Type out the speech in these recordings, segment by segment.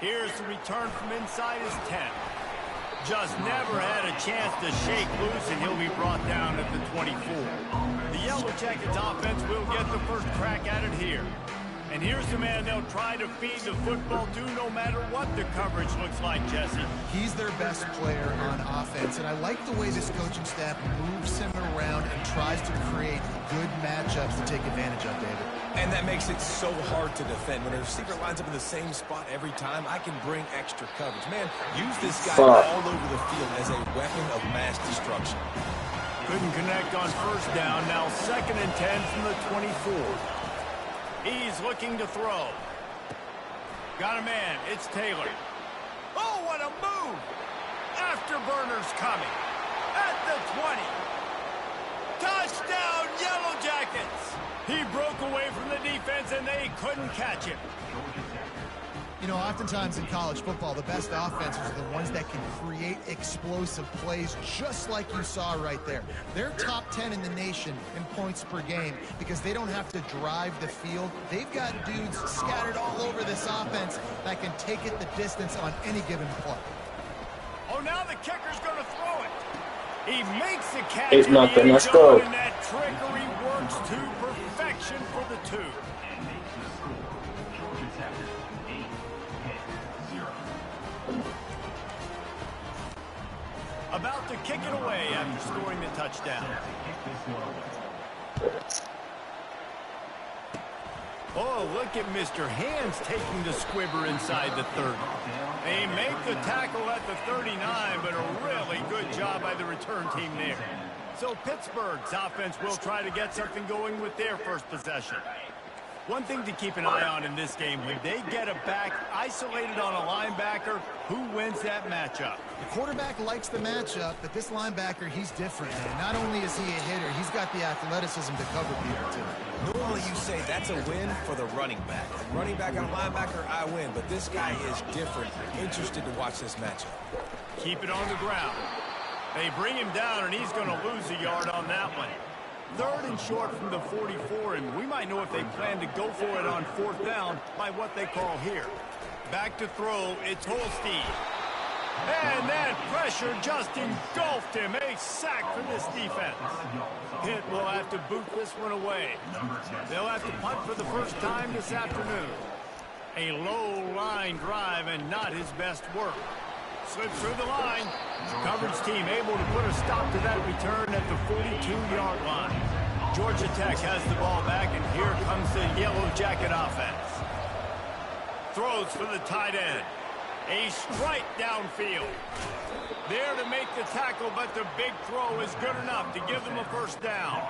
Here's the return from inside his 10. Just never had a chance to shake loose, and he'll be brought down at the 24. The Yellow Jackets offense will get the first crack at it here. And here's the man they'll try to feed the football to no matter what the coverage looks like, Jesse. He's their best player on offense, and I like the way this coaching staff moves him around and tries to create good matchups to take advantage of, David. And that makes it so hard to defend. When a receiver lines up in the same spot every time, I can bring extra coverage. Man, use this guy all over the field as a weapon of mass destruction. Couldn't connect on first down. Now 2nd and 10 from the 24. He's looking to throw. Got a man. It's Taylor. Oh, what a move! Afterburner's coming. At the 20. Touchdown, Yellow Jackets! He broke away from the defense, and they couldn't catch him. You know, oftentimes in college football, the best offenses are the ones that can create explosive plays, just like you saw right there. They're top 10 in the nation in points per game because they don't have to drive the field. They've got dudes scattered all over this offense that can take it the distance on any given play. Oh, now the kicker's going to throw it. He makes the catch. It's nothing. Let's go. And that trickery works to perfection for the 2. About to kick it away after scoring the touchdown. Oh, look at Mr. Hands taking the squibber inside the 30. They make the tackle at the 39, but a really good job by the return team there. So Pittsburgh's offense will try to get something going with their first possession. One thing to keep an eye on in this game, when they get a back isolated on a linebacker, who wins that matchup? The quarterback likes the matchup, but this linebacker, he's different, man. Not only is he a hitter, he's got the athleticism to cover people, too. Normally you say that's a win for the running back. Running back on a linebacker, I win, but this guy is different. Interested to watch this matchup. Keep it on the ground. They bring him down, and he's going to lose a yard on that one. 3rd and short from the 44, and we might know if they plan to go for it on 4th down by what they call here. Back to throw, it's Holstein. And that pressure just engulfed him. A sack for this defense. Pitt will have to boot this one away. They'll have to punt for the first time this afternoon. A low line drive and not his best work. Slips through the line. Coverage team able to put a stop to that return at the 42-yard line. Georgia Tech has the ball back, and here comes the Yellow Jacket offense. Throws for the tight end. A strike downfield. There to make the tackle, but the big throw is good enough to give them a first down.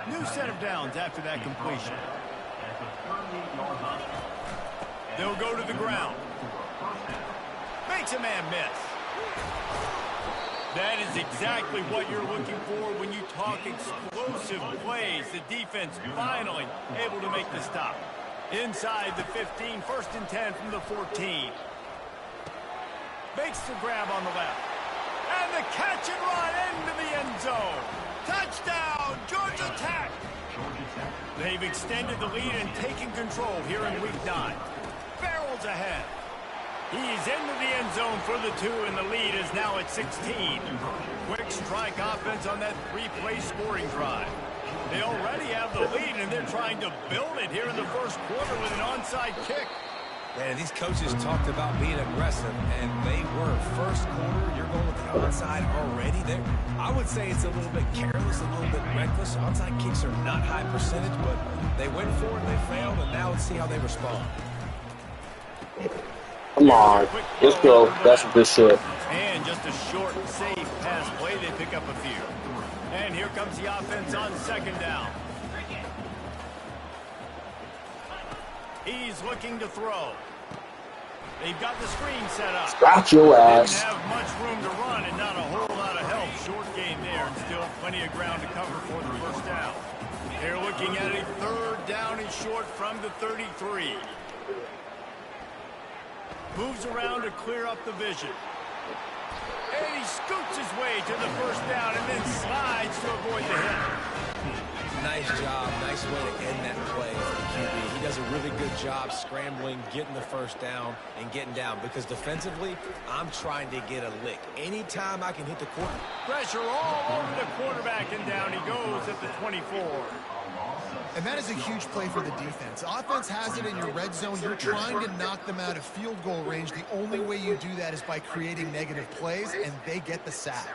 New set of downs after that completion. They'll go to the ground. Makes a man miss. That is exactly what you're looking for when you talk explosive plays. The defense finally able to make the stop. Inside the 15, 1st and 10 from the 14. Makes the grab on the left. And the catch and run into the end zone. Touchdown, Georgia Tech. They've extended the lead and taken control here in week 9. Barrels ahead. He's into the end zone for the 2, and the lead is now at 16. Quick strike offense on that 3-play scoring drive. They already have the lead, and they're trying to build it here in the first quarter with an onside kick. Man, these coaches talked about being aggressive, and they were. First quarter, you're going with the onside already there. I would say it's a little bit careless, a little bit reckless. Onside kicks are not high percentage, but they went for it, they failed, and now let's see how they respond. Come on, let's go. That's a good shot. And just a short, safe pass play. They pick up a few. And here comes the offense on 2nd down. He's looking to throw. They've got the screen set up. Got your ass. Didn't have much room to run and not a whole lot of help. Short game there, and still plenty of ground to cover for the first down. They're looking at a 3rd down and short from the 33. Moves around to clear up the vision. And he scoots his way to the first down and then slides to avoid the hit. Nice job. Nice way to end that play for the QB. He does a really good job scrambling, getting the first down, and getting down. Because defensively, I'm trying to get a lick. Anytime I can hit the quarter. Pressure all over the quarterback, and down he goes at the 24. And that is a huge play for the defense. Offense has it in your red zone. You're trying to knock them out of field goal range. The only way you do that is by creating negative plays, and they get the sack.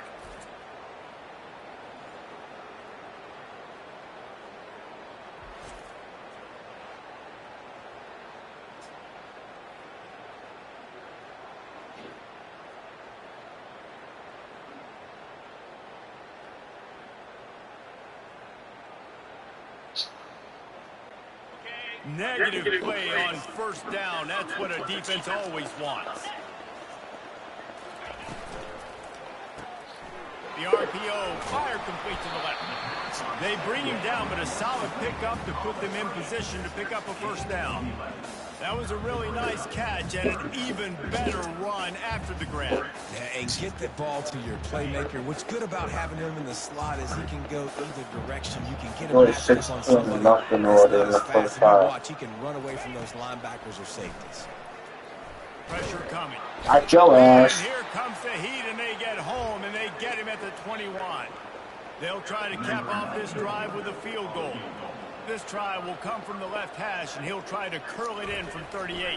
Negative play on first down. That's what a defense always wants. The RPO, fire complete to the left. They bring him down, but a solid pickup to put them in position to pick up a first down. That was a really nice catch and an even better run after the grab. Yeah, and get the ball to your playmaker. What's good about having him in the slot is he can go either direction. You can get him matched up on somebody that's not as fast. And you watch, he can run away from those linebackers or safeties. Pressure coming. At your ass. And here comes the heat, and they get home, and they get him at the 21. They'll try to cap off this drive with a field goal. This try will come from the left hash, and he'll try to curl it in from 38.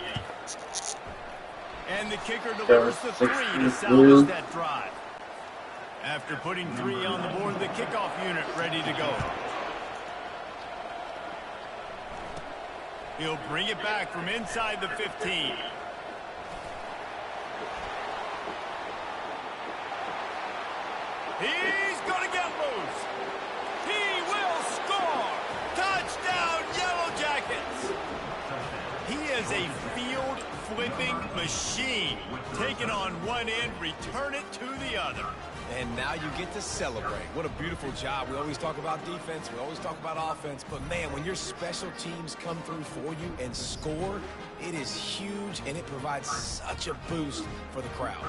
And the kicker delivers the 3 to salvage that drive. After putting 3 on the board, the kickoff unit ready to go. He'll bring it back from inside the 15. He's going to get loose. He will score. Touchdown, Yellow Jackets. He is a field-flipping machine. Take it on one end, return it to the other. And now you get to celebrate. What a beautiful job. We always talk about defense. We always talk about offense. But, man, when your special teams come through for you and score, it is huge, and it provides such a boost for the crowd.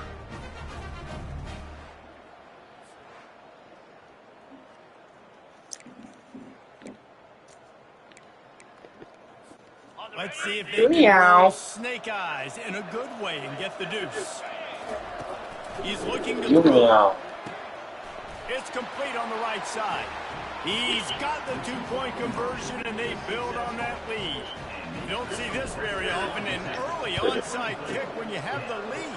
Let's see if they can roll snake eyes in a good way and get the deuce. He's looking to throw. It's complete on the right side. He's got the two-point conversion, and they build on that lead. You don't see this very often, an early onside kick when you have the lead.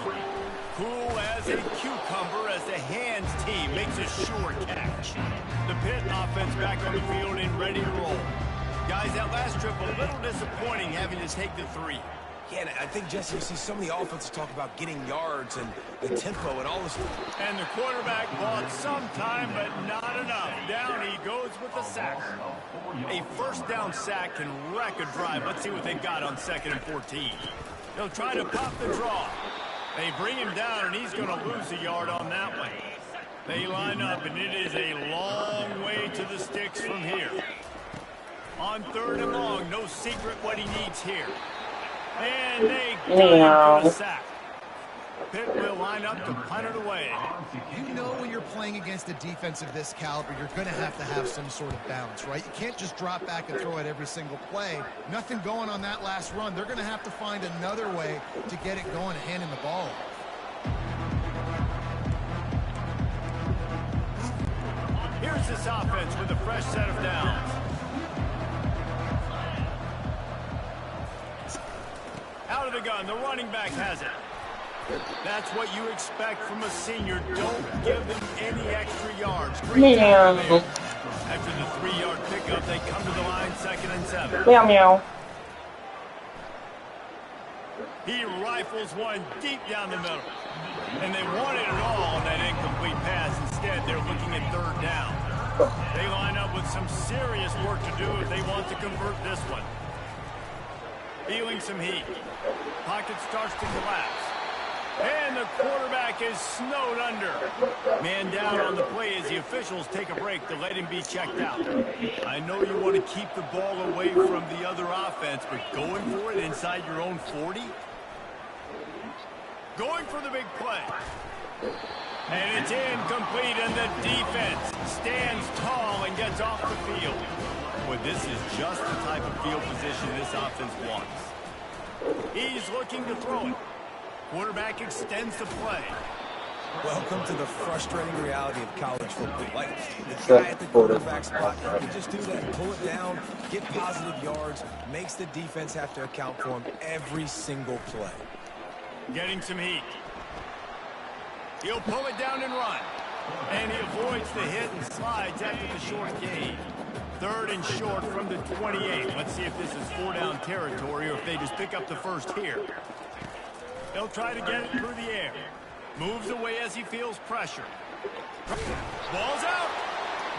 Cool as a cucumber as the hands team makes a sure catch. The Pitt offense back on the field and ready to roll. Guys, that last trip a little disappointing having to take the 3. Yeah, I think, Jesse, you see so many offenses talk about getting yards and the tempo and all this. And the quarterback bought some time, but not enough. Down he goes with the sack. A first down sack can wreck a drive. Let's see what they've got on 2nd and 14. They'll try to pop the draw. They bring him down, and he's going to lose a yard on that one. They line up, and it is a long way to the sticks from here. On 3rd and long, no secret what he needs here. And they got him for the sack. Pitt will line up to punt it away. You know when you're playing against a defense of this caliber, you're going to have some sort of balance, right? You can't just drop back and throw it every single play. Nothing going on that last run. They're going to have to find another way to get it going and hand him the ball. Here's this offense with a fresh set of downs. Out of the gun, the running back has it. That's what you expect from a senior. Don't give him any extra yards. Great time there. After the 3-yard pickup, they come to the line 2nd and 7. Meow meow. He rifles one deep down the middle. And they wanted it all on that incomplete pass. Instead, they're looking at 3rd down. They line up with some serious work to do if they want to convert this one. Feeling some heat. Pocket starts to collapse. And the quarterback is snowed under. Man down on the play as the officials take a break to let him be checked out. I know you want to keep the ball away from the other offense, but going for it inside your own 40? Going for the big play. And it's incomplete, and the defense stands tall and gets off the field. But this is just the type of field position this offense wants. He's looking to throw it. Quarterback extends the play. Welcome to the frustrating reality of college football. Like, the guy at the quarterback spot, he can just do that, pull it down, get positive yards, makes the defense have to account for him every single play. Getting some heat. He'll pull it down and run. And he avoids the hit and slides after the short gain. 3rd and short from the 28. Let's see if this is 4-down territory or if they just pick up the first here. He'll try to get it through the air. Moves away as he feels pressure. Ball's out.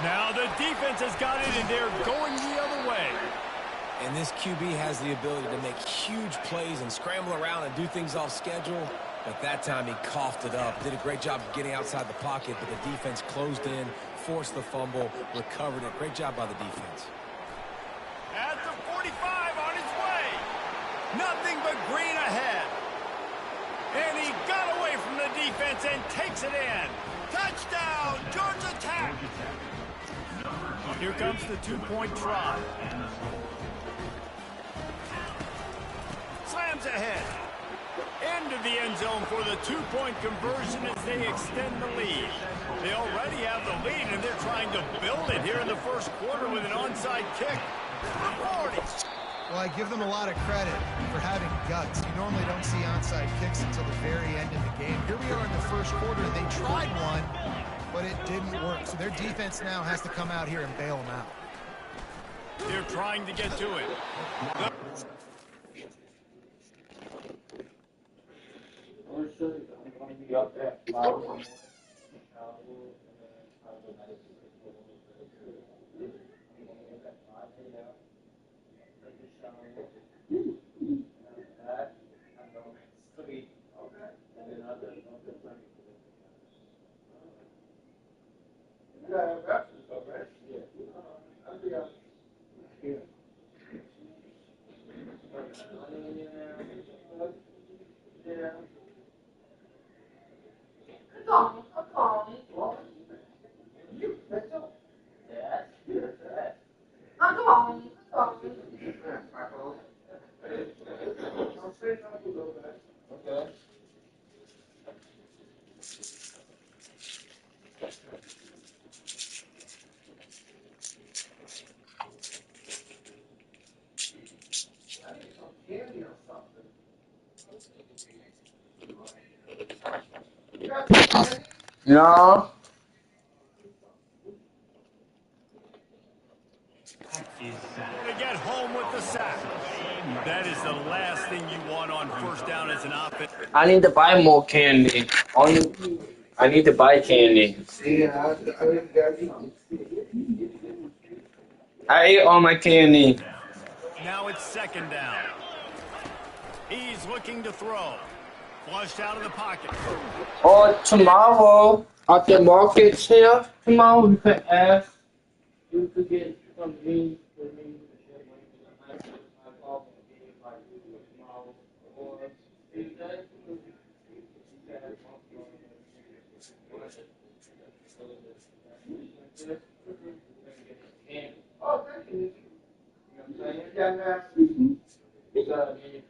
Now the defense has got it, and they're going the other way. And this QB has the ability to make huge plays and scramble around and do things off schedule. But that time he coughed it up. Did a great job of getting outside the pocket, but the defense closed in, forced the fumble, recovered it. Great job by the defense. At the 45 on his way. Nothing but green ahead. And he got away from the defense and takes it in. Touchdown, Georgia Tech. Here comes the 2-point try. Slams ahead. Into the end zone for the 2-point conversion as they extend the lead. They already have the lead, and they're trying to build it here in the first quarter with an onside kick. 40. Well, I give them a lot of credit for having guts. You normally don't see onside kicks until the very end of the game. Here we are in the first quarter, and they tried one, but it didn't work. So their defense now has to come out here and bail them out. They're trying to get to it. No. To get home with the sack. That is the last thing you want on first down as an offense. I need to buy more candy. I need to buy candy. I ate all my candy. Now it's 2nd down. He's looking to throw. Flushed out of the pocket. Or tomorrow at the markets here, tomorrow we could ask you to get some beans for me. Oh, thank you. You know what I'm saying?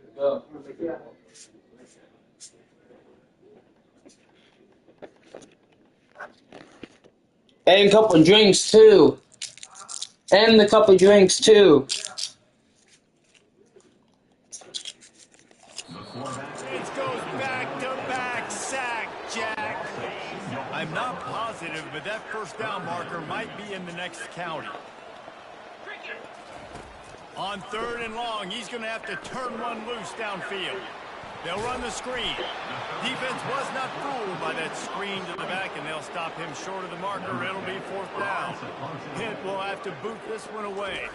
And a couple drinks too. And a couple drinks too. It goes back-to-back sack, Jack. I'm not positive, but that first down marker might be in the next county. On 3rd and long, he's going to have to turn one loose downfield. They'll run the screen. Defense was not fooled by that screen to the back, and they'll stop him short of the marker. It'll be 4th down. Pitt will have to boot this one away.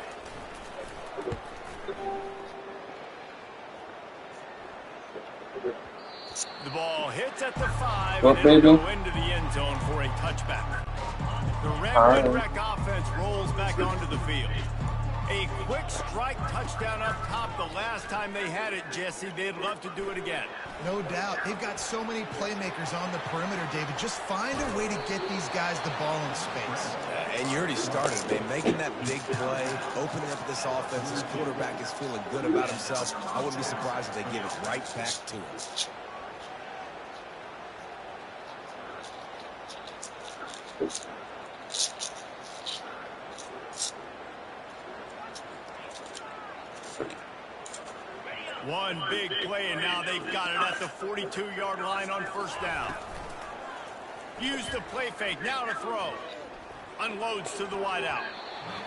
The ball hits at the 5, and it'll go into the end zone for a touchback. The Red Wreck offense rolls back onto the field. A quick strike touchdown up top the last time they had it, Jesse. They'd love to do it again. No doubt. They've got so many playmakers on the perimeter, David. Just find a way to get these guys the ball in space. And you already started, man. Making that big play, opening up this offense. This quarterback is feeling good about himself. I wouldn't be surprised if they give it right back to him. One big play, and now they've got it at the 42-yard line on first down. Use the play fake, now to throw. Unloads to the wideout.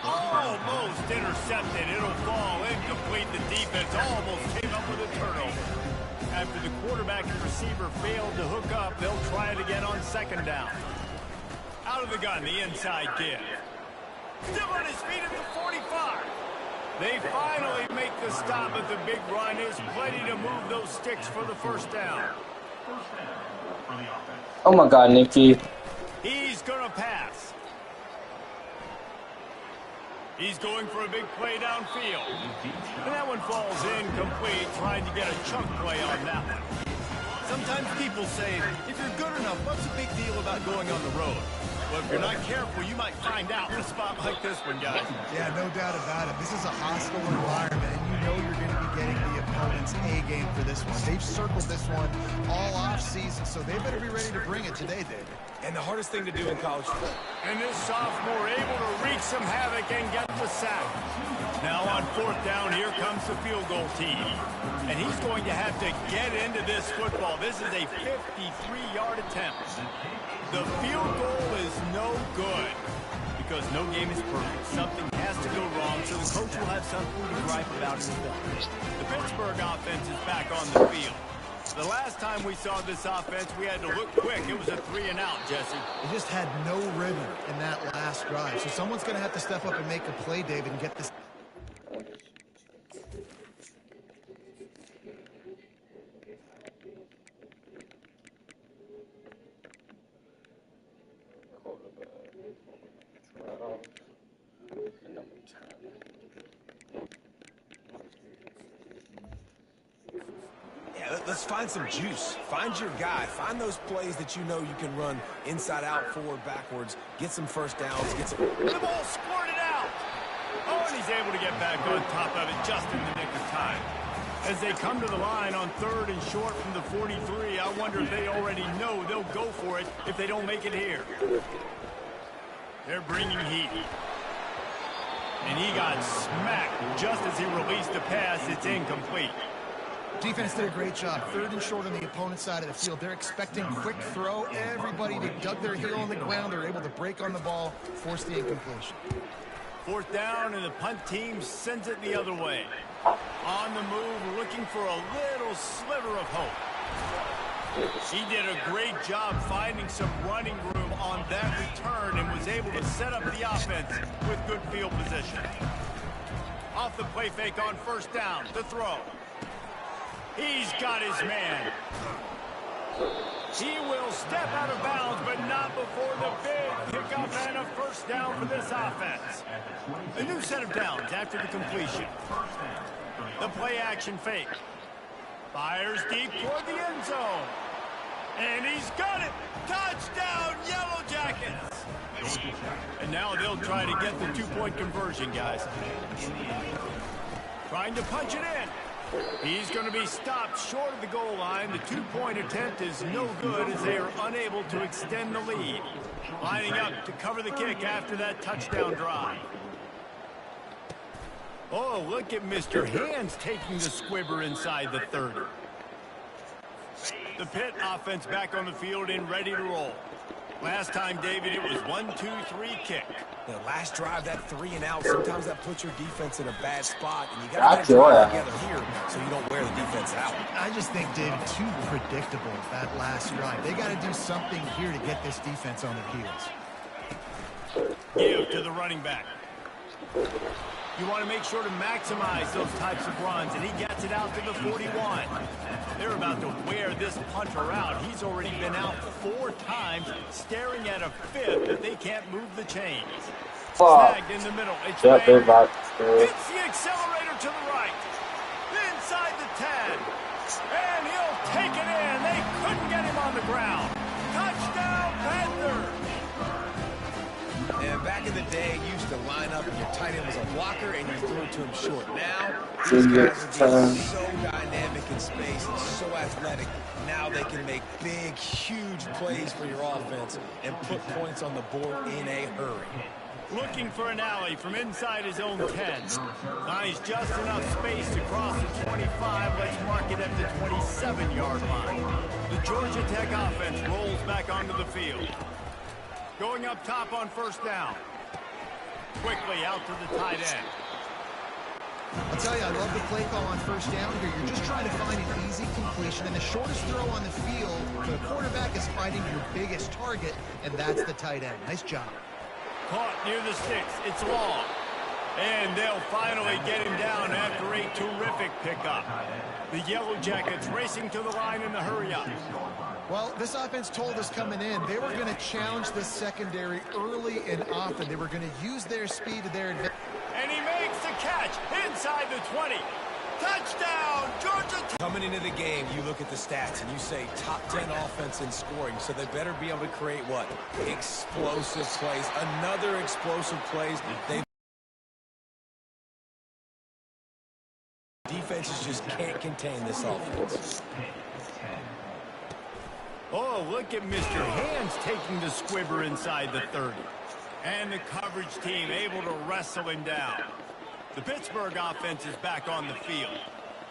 Almost intercepted. It'll fall incomplete. The defense almost came up with a turnover. After the quarterback and receiver failed to hook up, they'll try it again on second down. Out of the gun, the inside give. Still on his feet at the 45. They finally make the stop, but the big run is plenty to move those sticks for the first down. Oh my God, Nicky. He's going to pass. He's going for a big play downfield. And that one falls incomplete, trying to get a chunk play on that one. Sometimes people say, if you're good enough, what's the big deal about going on the road? Well, if you're not careful, you might find out in a spot like this one, guys. Yeah, no doubt about it. This is a hostile environment, and you know you're going to be getting the opponent's A game for this one. They've circled this one all off season, so they better be ready to bring it today, David. And the hardest thing to do in college football. And this sophomore able to wreak some havoc and get the sack. Now on fourth down, here comes the field goal team. And he's going to have to get into this football. This is a 53-yard attempt. The field goal is no good because no game is perfect. Something has to go wrong, so the coach will have something to gripe about in the film. The Pittsburgh offense is back on the field. The last time we saw this offense, we had to look quick. It was a 3-and-out, Jesse. They just had no rhythm in that last drive. So someone's going to have to step up and make a play, David, and get this. Let's find some juice. Find your guy. Find those plays that you know you can run inside out, forward, backwards. Get some first downs. Get some. The ball squirted out. Oh, and he's able to get back on top of it just in the nick of time. As they come to the line on third and short from the 43, I wonder if they already know they'll go for it if they don't make it here. They're bringing heat. And he got smacked just as he released the pass. It's incomplete. Defense did a great job. Third and short on the opponent's side of the field. They're expecting quick throw. Everybody, they dug their heel on the ground. They're able to break on the ball, force the incompletion. Fourth down, and the punt team sends it the other way. On the move, looking for a little sliver of hope. He did a great job finding some running room on that return and was able to set up the offense with good field position. Off the play fake on first down, the throw. He's got his man. He will step out of bounds, but not before the big pickup and a first down for this offense. A new set of downs after the completion. The play action fake. Fires deep toward the end zone. And he's got it. Touchdown, Yellow Jackets. And now they'll try to get the two-point conversion, guys. Trying to punch it in. He's going to be stopped short of the goal line. The two-point attempt is no good as they are unable to extend the lead. Lining up to cover the kick after that touchdown drive. Oh, look at Mr. Hands taking the squibber inside the 30. The Pitt offense back on the field and ready to roll. Last time, David, it was 1-2-3 kick. The last drive, that 3-and-out, sometimes that puts your defense in a bad spot, and you got to get together here so you don't wear the defense out. I just think, David, too predictable, that last drive. They got to do something here to get this defense on their heels. Give to the running back. You want to make sure to maximize those types of runs, and he gets it out to the 41. They're about to wear this punter out. He's already been out 4 times, staring at a fifth that they can't move the chains. Snagged in the middle. It's Hits the accelerator to the right. Inside the 10. And he'll take it in. They couldn't get him on the ground. Touchdown, Panthers. And back in the day, you used to line up and your tight end was a blocker and you threw it to him short. Now, these guys are being so dynamic in space and so athletic. Now they can make big, huge plays for your offense and put points on the board in a hurry. Looking for an alley from inside his own 10. Finds just enough space to cross the 25. Let's mark it at the 27-yard line. The Georgia Tech offense rolls back onto the field. Going up top on first down. Quickly out to the tight end. I'll tell you, I love the play call on first down here. You're just trying to find an easy completion, and the shortest throw on the field, the quarterback is finding your biggest target, and that's the tight end. Nice job. Caught near the sticks. It's long. And they'll finally get him down after a terrific pickup. The Yellow Jackets racing to the line in the hurry-up. Well, this offense told us coming in they were going to challenge the secondary early and often. They were going to use their speed to their advantage. And he makes the catch inside the 20. Touchdown, Georgia Tech. Coming into the game, you look at the stats and you say top 10 offense in scoring, so they better be able to create what? Explosive plays. Another explosive plays. Defenses just can't contain this offense. Oh, look at Mr. Hands taking the squibber inside the 30. And the coverage team able to wrestle him down. The Pittsburgh offense is back on the field.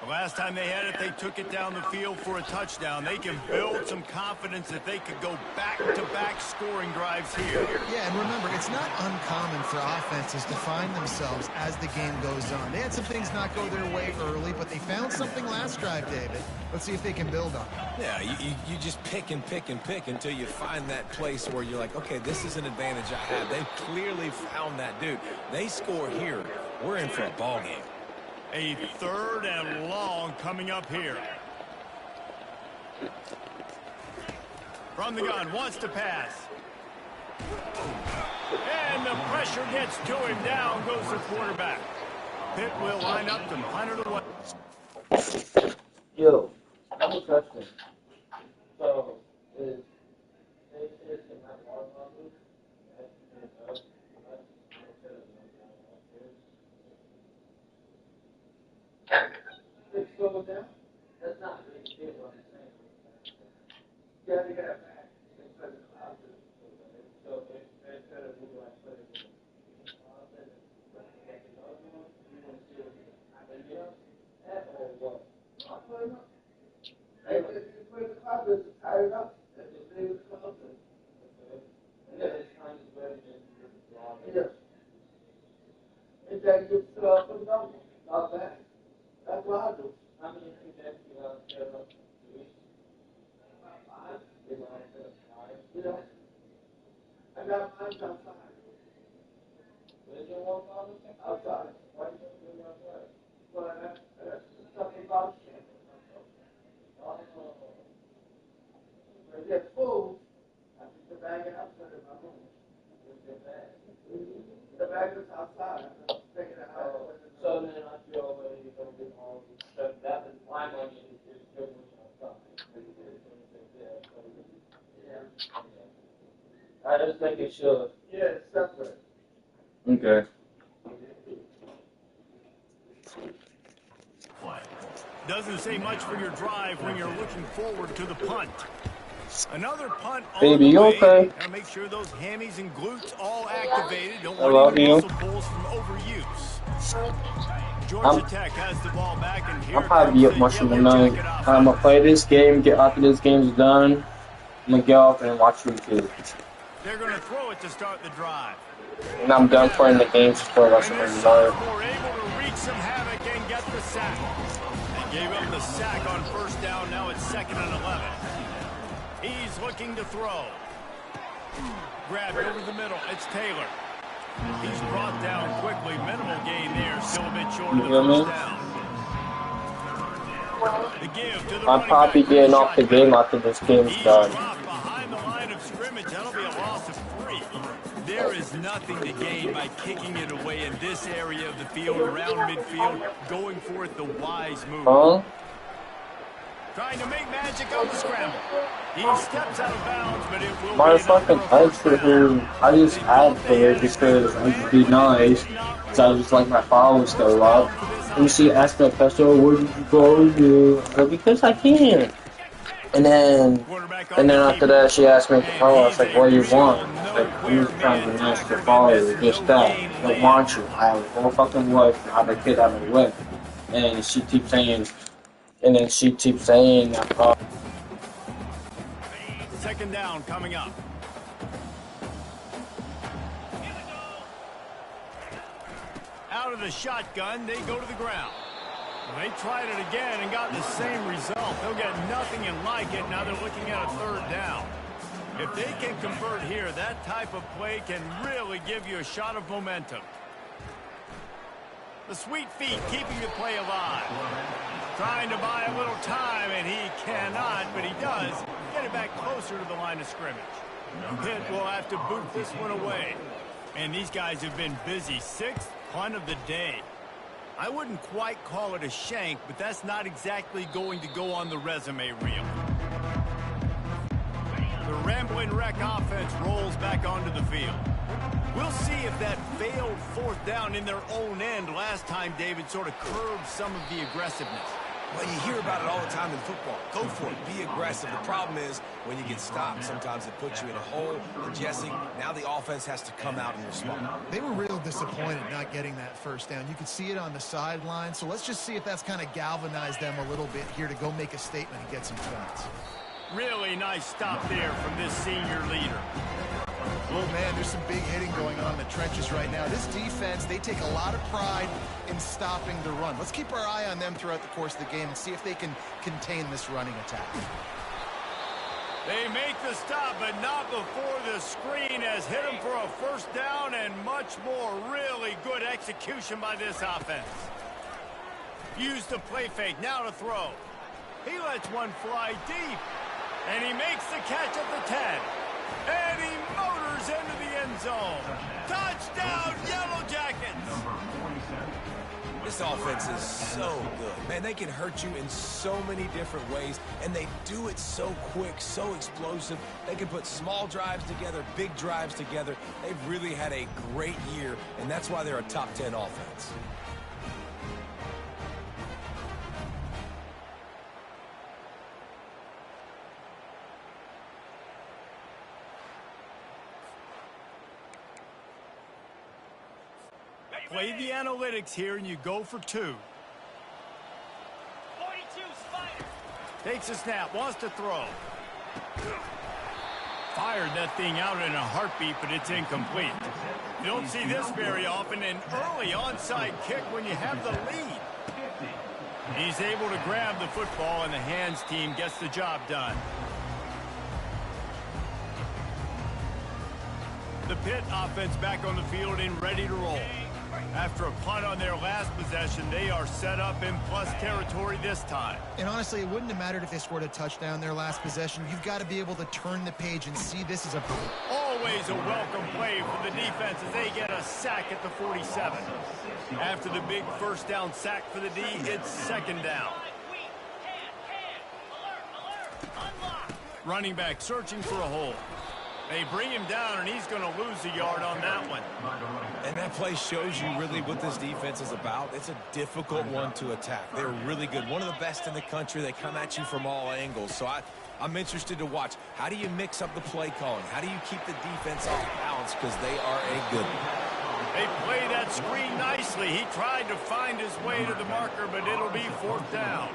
The last time they had it, they took it down the field for a touchdown. They can build some confidence that they could go back-to-back scoring drives here. Yeah, and remember, it's not uncommon for offenses to find themselves as the game goes on. They had some things not go their way early, but they found something last drive, David. Let's see if they can build on it. Yeah, you just pick and pick and pick until you find that place where you're like, okay, this is an advantage I have. They've clearly found that, dude. They score here. We're in for a ball game. A third and long coming up here. From the gun, wants to pass. And the pressure gets to him. Down goes the quarterback. Pitt will line up to punt it away. Yo, I have a question. So, is slow down? That's not really what I'm saying. You got to get it back. So instead of me like putting it in or what? I'm putting up. If you put the closet, tie it up. Just leave the closet. And then it's kind of ready to yes. And then you fill up and double. Not bad. That's what I do. How many things that you set up? Five. You know, I got mine outside. Where's your one outside? Why do you do it outside? Well, that's something about shit. When it gets full, I put the bag outside of my room. The bag is outside. I'm taking it out. So then I feel like you're going to get all this stuff. That is my money is good outside. I just making sure. Yeah, it's separate. Okay. Doesn't say much for your drive when you're looking forward to the punt. Another punt on Baby, the you way. okay? Gotta make sure those hammies and glutes all activated. Don't I want love any you. muscle pulls from overuse. Georgia Tech has the ball back, and here I'll probably be up much of the night. I'm gonna play this game, get after this game's done. I'm gonna get off and watch YouTube. They're going to throw it to start the drive. And I'm done playing the games for the rest of the night. Were able to wreak some havoc and get the sack. They gave up the sack on first down. Now it's 2nd and 11. He's looking to throw. Grab it over the middle. It's Taylor. He's brought down quickly. Minimal gain there. Still a bit short of the first down. The give to the I'm probably getting off the game after this game's done. Behind the line of scrimmage. That'll be a loss of 3. There is nothing to gain by kicking it away in this area of the field, around midfield, going for it the wise move. Huh? Trying to make magic on the scramble. He steps out of bounds, but it will My be fucking eyes for him. I just had for it because I could be nice. Because I just like my followers to go up. And she asked that question, where did you go to? I go, because I can. And then after that, she asked me, oh, I was like, what do you want? I was like, I'm just trying to be nice to your followers, just that. I don't want you. I have a whole fucking wife, and I have a kid out of the way. And she keeps saying, Second down coming up. Out of the shotgun, they go to the ground. They tried it again and got the same result. They'll get nothing and like it. Now they're looking at a third down. If they can convert here, that type of play can really give you a shot of momentum. The sweet feet keeping the play alive. Trying to buy a little time, and he cannot, but he does get it back closer to the line of scrimmage. Pitt will have to boot this one away. And these guys have been busy. 6th punt of the day. I wouldn't quite call it a shank, but that's not exactly going to go on the resume reel. The Ramblin' Wreck offense rolls back onto the field. We'll see if that failed fourth down in their own end last time, David, sort of curbed some of the aggressiveness. Well, you hear about it all the time in football. Go for it. Be aggressive. The problem is when you get stopped, sometimes it puts you in a hole. And Jesse, now the offense has to come out and respond. They were real disappointed not getting that first down. You could see it on the sideline. So let's just see if that's kind of galvanized them a little bit here to go make a statement and get some points. Really nice stop there from this senior leader. Oh, man, there's some big hitting going on in the trenches right now. This defense, they take a lot of pride in stopping the run. Let's keep our eye on them throughout the course of the game and see if they can contain this running attack. They make the stop, but not before the screen has hit them for a first down and much more. Really good execution by this offense. Use the play fake, now to throw. He lets one fly deep, and he makes the catch at the 10. And he motors into the end zone. Touchdown, Yellow Jackets! This offense is so good. Man, they can hurt you in so many different ways, and they do it so quick, so explosive. They can put small drives together, big drives together. They've really had a great year, and that's why they're a top 10 offense. Play the analytics here, and you go for 2. 42, Spider. Takes a snap, wants to throw. Fired that thing out in a heartbeat, but it's incomplete. You don't see this very often, an early onside kick when you have the lead. He's able to grab the football, and the hands team gets the job done. The Pitt offense back on the field and ready to roll. After a punt on their last possession, they are set up in plus territory this time. And honestly, it wouldn't have mattered if they scored a touchdown their last possession. You've got to be able to turn the page and see this as a... Always a welcome play for the defense as they get a sack at the 47. After the big first down sack for the D, it's second down. Running back searching for a hole. They bring him down, and he's going to lose a yard on that one. And that play shows you really what this defense is about. It's a difficult one to attack. They're really good. One of the best in the country. They come at you from all angles. So I'm interested to watch. How do you mix up the play calling? How do you keep the defense off balance? Because they are a good one. They play that screen nicely. He tried to find his way to the marker, but it'll be fourth down.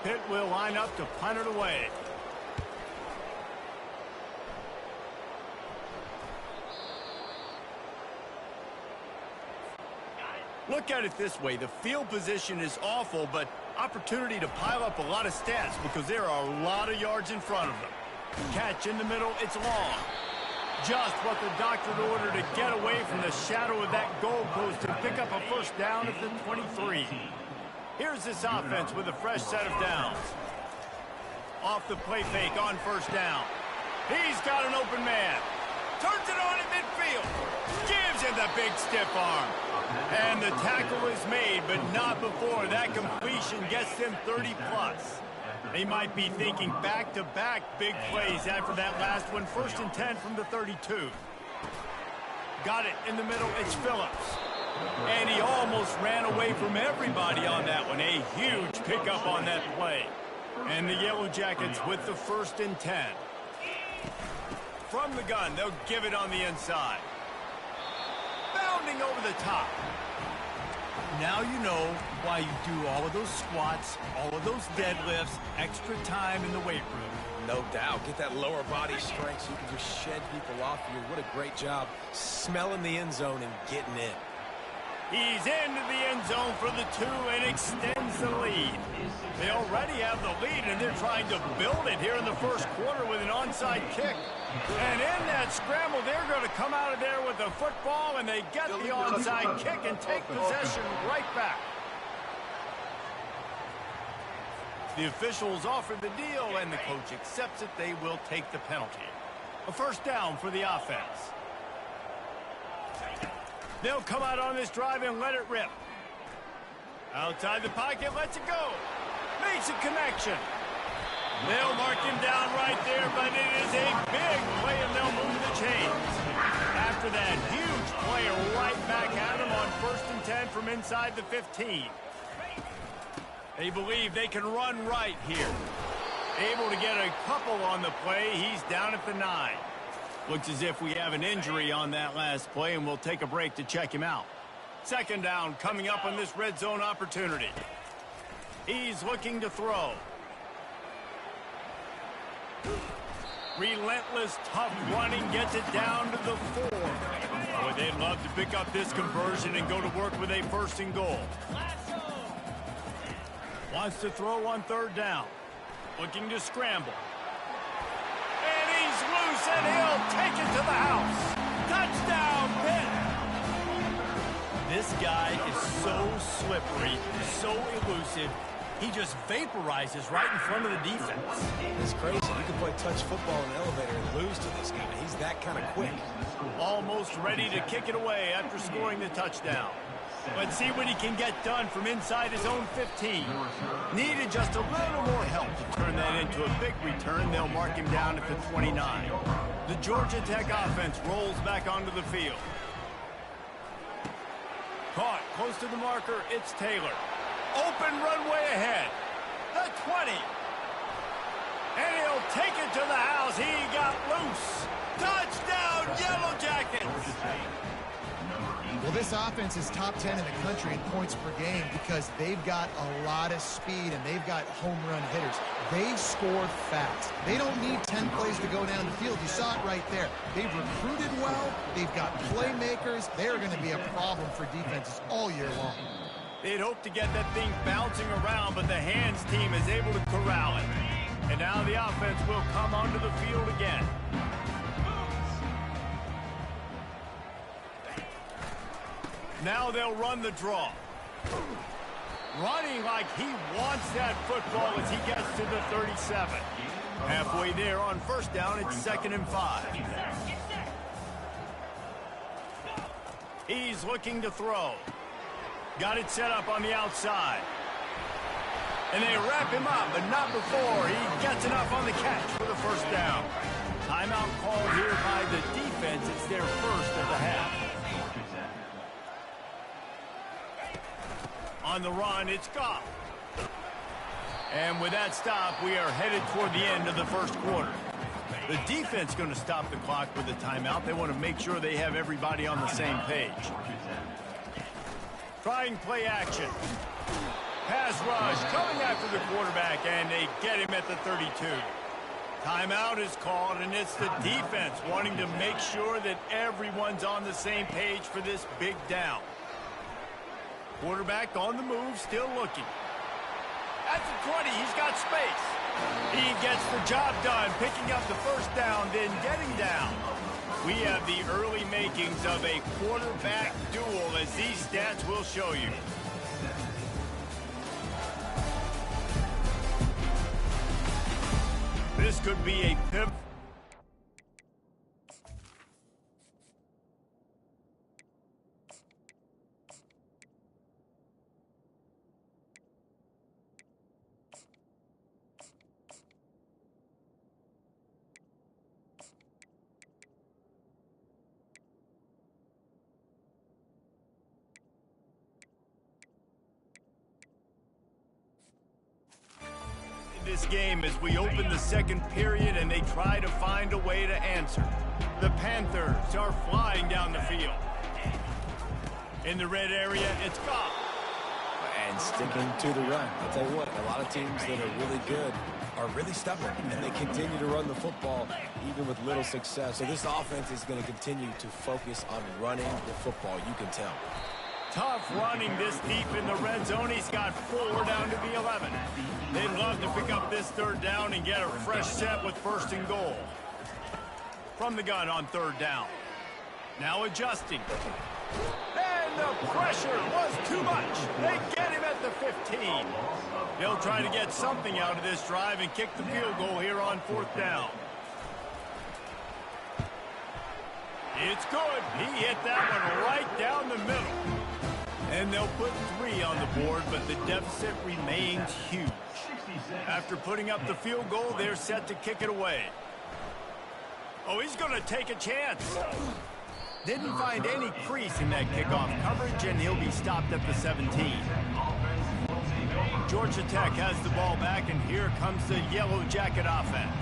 Pitt will line up to punt it away. Look at it this way. The field position is awful, but opportunity to pile up a lot of stats because there are a lot of yards in front of them. Catch in the middle, it's long. Just what the doctor ordered to get away from the shadow of that goalpost to pick up a first down at the 23. Here's this offense with a fresh set of downs. Off the play fake on first down. He's got an open man. Turns it on at midfield. Gives him the big stiff arm. And the tackle is made, but not before that completion gets them 30-plus. They might be thinking back-to-back big plays after that last one. 1st and 10 from the 32. Got it in the middle. It's Phillips. And he almost ran away from everybody on that one. A huge pickup on that play. And the Yellow Jackets with the 1st and 10. From the gun, they'll give it on the inside. Bounding over the top. Now you know why you do all of those squats, all of those deadlifts, extra time in the weight room. No doubt. Get that lower body strength so you can just shed people off you. What a great job smelling the end zone and getting in. He's into the end zone for the 2 and extends the lead. They already have the lead, and they're trying to build it here in the 1st quarter with an onside kick. And in that scramble, they're going to come out of there with the football, and they get the onside kick and take possession right back. The officials offer the deal, and the coach accepts it. They will take the penalty. A 1st down for the offense. They'll come out on this drive and let it rip. Outside the pocket, lets it go. Makes a connection. They'll mark him down right there, but it is a big play, and they'll move the chains. After that huge play, right back at him on 1st and 10 from inside the 15. They believe they can run right here. Able to get a couple on the play. He's down at the 9. Looks as if we have an injury on that last play, and we'll take a break to check him out. 2nd down coming up on this red zone opportunity. He's looking to throw. Relentless, tough running gets it down to the 4. Boy, they'd love to pick up this conversion and go to work with a 1st and goal. Wants to throw on 3rd down. Looking to scramble. And he's loose, and he'll take it to the house. Touchdown, Pitt! This guy is so slippery, so elusive. He just vaporizes right in front of the defense. It's crazy. You can play touch football in an elevator and lose to this guy. He's that kind of quick. Almost ready to kick it away after scoring the touchdown. Let's see what he can get done from inside his own 15. Needed just a little more help to turn that into a big return. They'll mark him down at the 29. The Georgia Tech offense rolls back onto the field. Caught close to the marker. It's Taylor. Open runway ahead. The 20. And he'll take it to the house. He got loose. Touchdown, Yellow Jackets. Well, this offense is top 10 in the country in points per game because they've got a lot of speed and they've got home run hitters. They scored fast. They don't need 10 plays to go down the field. You saw it right there. They've recruited well. They've got playmakers. They're going to be a problem for defenses all year long. They'd hope to get that thing bouncing around, but the hands team is able to corral it. And now the offense will come onto the field again. Now they'll run the draw. Running like he wants that football as he gets to the 37. Halfway there on 1st down, it's 2nd and 5. He's looking to throw. Got it set up on the outside. And they wrap him up, but not before he gets enough on the catch for the 1st down. Timeout called here by the defense. It's their 1st of the half. On the run, it's Goff. And with that stop, we are headed toward the end of the 1st quarter. The defense going to stop the clock with a timeout. They want to make sure they have everybody on the same page. Trying play action. Pass rush coming after the quarterback, and they get him at the 32. Timeout is called, and it's the defense wanting to make sure that everyone's on the same page for this big down. Quarterback on the move, still looking. At the 20, he's got space. He gets the job done, picking up the 1st down, then getting down. We have the early makings of a quarterback duel, as these stats will show you. This could be a pivot. this game as we open the second period and they try to find a way to answer. The Panthers are flying down the field. In the red area, it's Goff. And sticking to the run. I'll tell you what, a lot of teams that are really good are really stubborn, and they continue to run the football even with little success. So this offense is going to continue to focus on running the football, you can tell. Tough running this deep in the red zone. He's got 4 down to the 11. They'd love to pick up this third down and get a fresh set with 1st and goal. From the gun on 3rd down. Now adjusting. And the pressure was too much. They get him at the 15. They'll try to get something out of this drive and kick the field goal here on 4th down. It's good. He hit that one right down the middle. And they'll put 3 on the board, but the deficit remains huge. After putting up the field goal, they're set to kick it away. Oh, he's going to take a chance. Didn't find any crease in that kickoff coverage, and he'll be stopped at the 17. Georgia Tech has the ball back, and here comes the Yellow Jacket offense.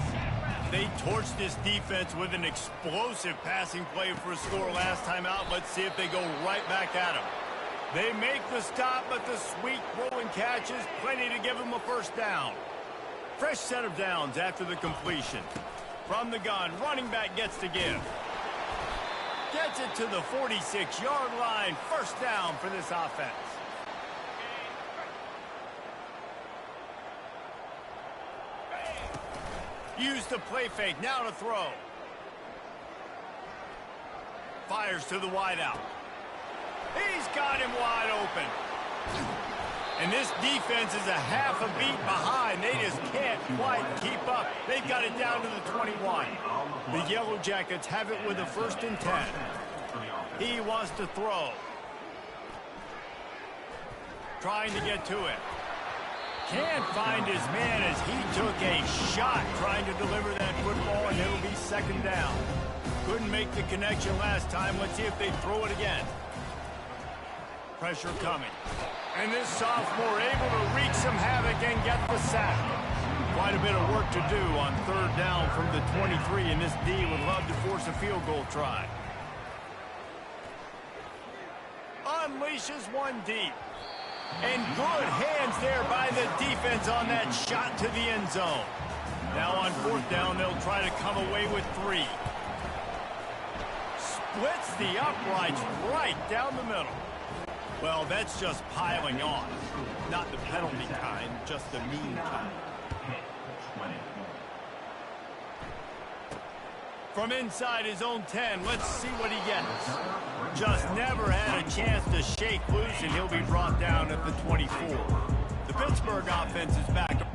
They torched this defense with an explosive passing play for a score last time out. Let's see if they go right back at him. They make the stop, but the sweet throw and catch is plenty to give them a 1st down. Fresh set of downs after the completion. From the gun, running back gets to give. Gets it to the 46-yard line. 1st down for this offense. Use the play fake. Now to throw. Fires to the wideout. He's got him wide open. And this defense is a half a beat behind. They just can't quite keep up. They've got it down to the 21. The Yellow Jackets have it with a 1st and 10. He wants to throw. Trying to get to it. Can't find his man as he took a shot trying to deliver that football, and it'll be 2nd down. Couldn't make the connection last time. Let's see if they throw it again. Pressure coming. And this sophomore able to wreak some havoc and get the sack. Quite a bit of work to do on 3rd down from the 23, and this D would love to force a field goal try. Unleashes one deep. And good hands there by the defense on that shot to the end zone. Now on 4th down, they'll try to come away with 3. Splits the uprights right down the middle. Well, that's just piling on. Not the penalty kind, just the mean kind. From inside his own 10, let's see what he gets. Just never had a chance to shake loose, and he'll be brought down at the 24. The Pittsburgh offense is back.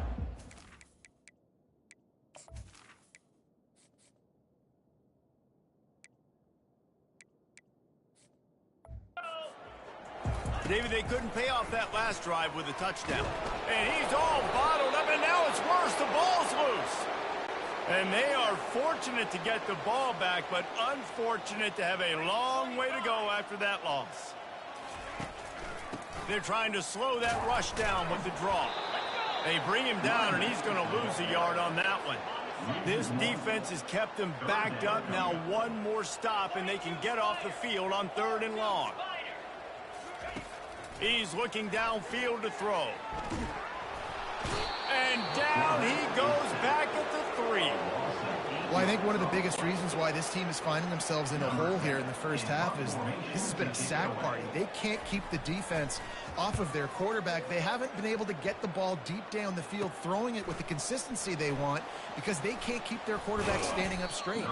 David, they couldn't pay off that last drive with a touchdown. And he's all bottled up, and now it's worse. The ball's loose. And they are fortunate to get the ball back, but unfortunate to have a long way to go after that loss. They're trying to slow that rush down with the draw. They bring him down, and he's going to lose a yard on that one. This defense has kept them backed up. Now one more stop, and they can get off the field on 3rd and long. He's looking downfield to throw. And down he goes back at the 3. Well, I think one of the biggest reasons why this team is finding themselves in a hole here in the first half is this has been a sack party. They can't keep the defense off of their quarterback. They haven't been able to get the ball deep down the field, throwing it with the consistency they want, because they can't keep their quarterback standing up straight.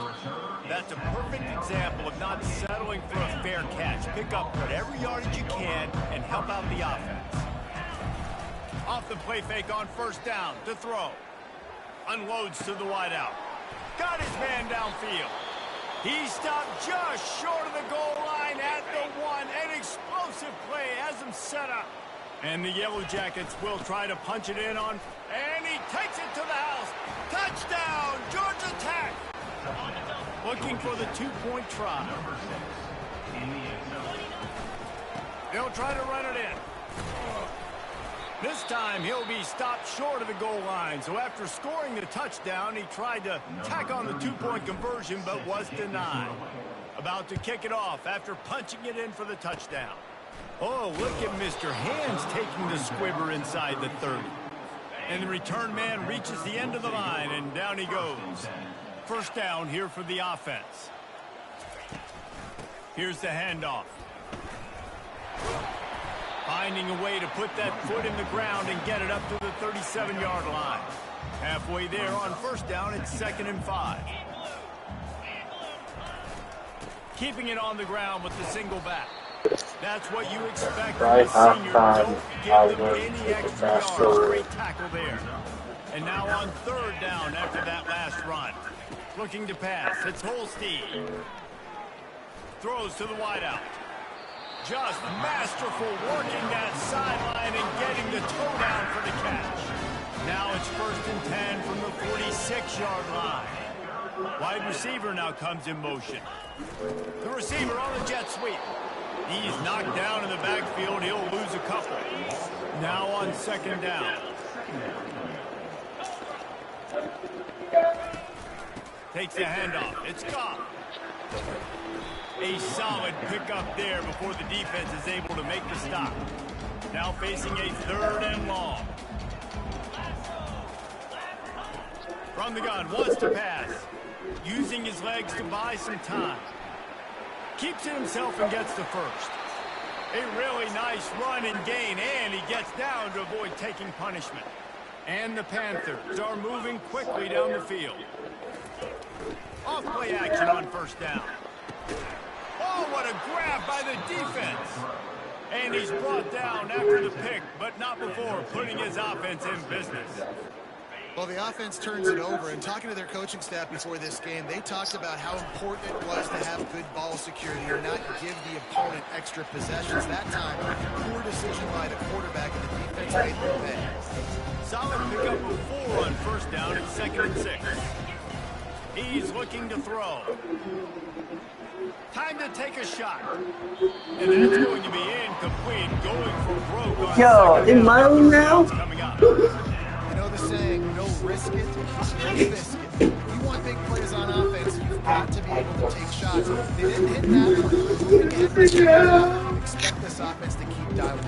That's a perfect example of not settling for a fair catch. Pick up whatever yardage you can and help out the offense. Off the play fake on 1st down to throw. Unloads to the wideout. Got his man downfield. He stopped just short of the goal line at the 1. An explosive play has him set up. And the Yellow Jackets will try to punch it in on, and he takes it to the house. Touchdown, Georgia Tech. Looking for the 2-point try. They'll try to run it in. This time, he'll be stopped short of the goal line. So after scoring the touchdown, he tried to tack on the two-point conversion, but was denied. About to kick it off after punching it in for the touchdown. Oh, look at Mr. Hands taking the squibber inside the 30. And the return man reaches the end of the line, and down he goes. First down here for the offense. Here's the handoff. Finding a way to put that foot in the ground and get it up to the 37-yard line. Halfway there on first down, it's 2nd and 5. Keeping it on the ground with the single back. That's what you expect from a senior. Don't give them any extra yards. Great tackle there. And now on 3rd down after that last run. Looking to pass. It's Holstein. Throws to the wideout. Just masterful working that sideline and getting the toe down for the catch. Now it's 1st and 10 from the 46-yard line. Wide receiver now comes in motion. The receiver on the jet sweep. He's knocked down in the backfield. He'll lose a couple. Now on 2nd down. Takes the handoff. It's Goff. A solid pickup there before the defense is able to make the stop. Now facing a 3rd and long. From the gun, wants to pass. Using his legs to buy some time. Keeps it himself and gets the first. A really nice run and gain, and he gets down to avoid taking punishment. And the Panthers are moving quickly down the field. Off play action on 1st down. Oh, what a grab by the defense. And he's brought down after the pick, but not before putting his offense in business. Well, the offense turns it over, and talking to their coaching staff before this game, they talked about how important it was to have good ball security or not give the opponent extra possessions. That time, poor decision by the quarterback, and the defense made their pay. Solid pickup of 4 on 1st down at 2nd and 6. He's looking to throw. Time to take a shot. And that's going to be incomplete. Going for broke on Yo, in my room now? Coming up. You know the saying, no risk it, no biscuit. If you want big plays on offense, you've got to be able to take shots. They didn't hit that one. Moving ahead to the expect this offense to keep dialing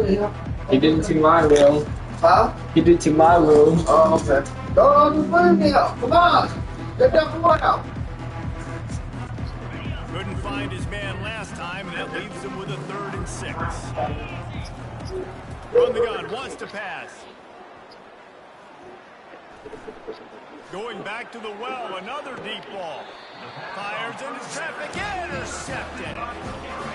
in. He did it to my room. Huh? He did it to my room. Oh, okay. Don't bring me out. Come on. Get that boy out. Couldn't find his man last time, and that leaves him with a 3rd and 6. From the gun, wants to pass. Going back to the well, another deep ball. Fires into traffic, intercepted.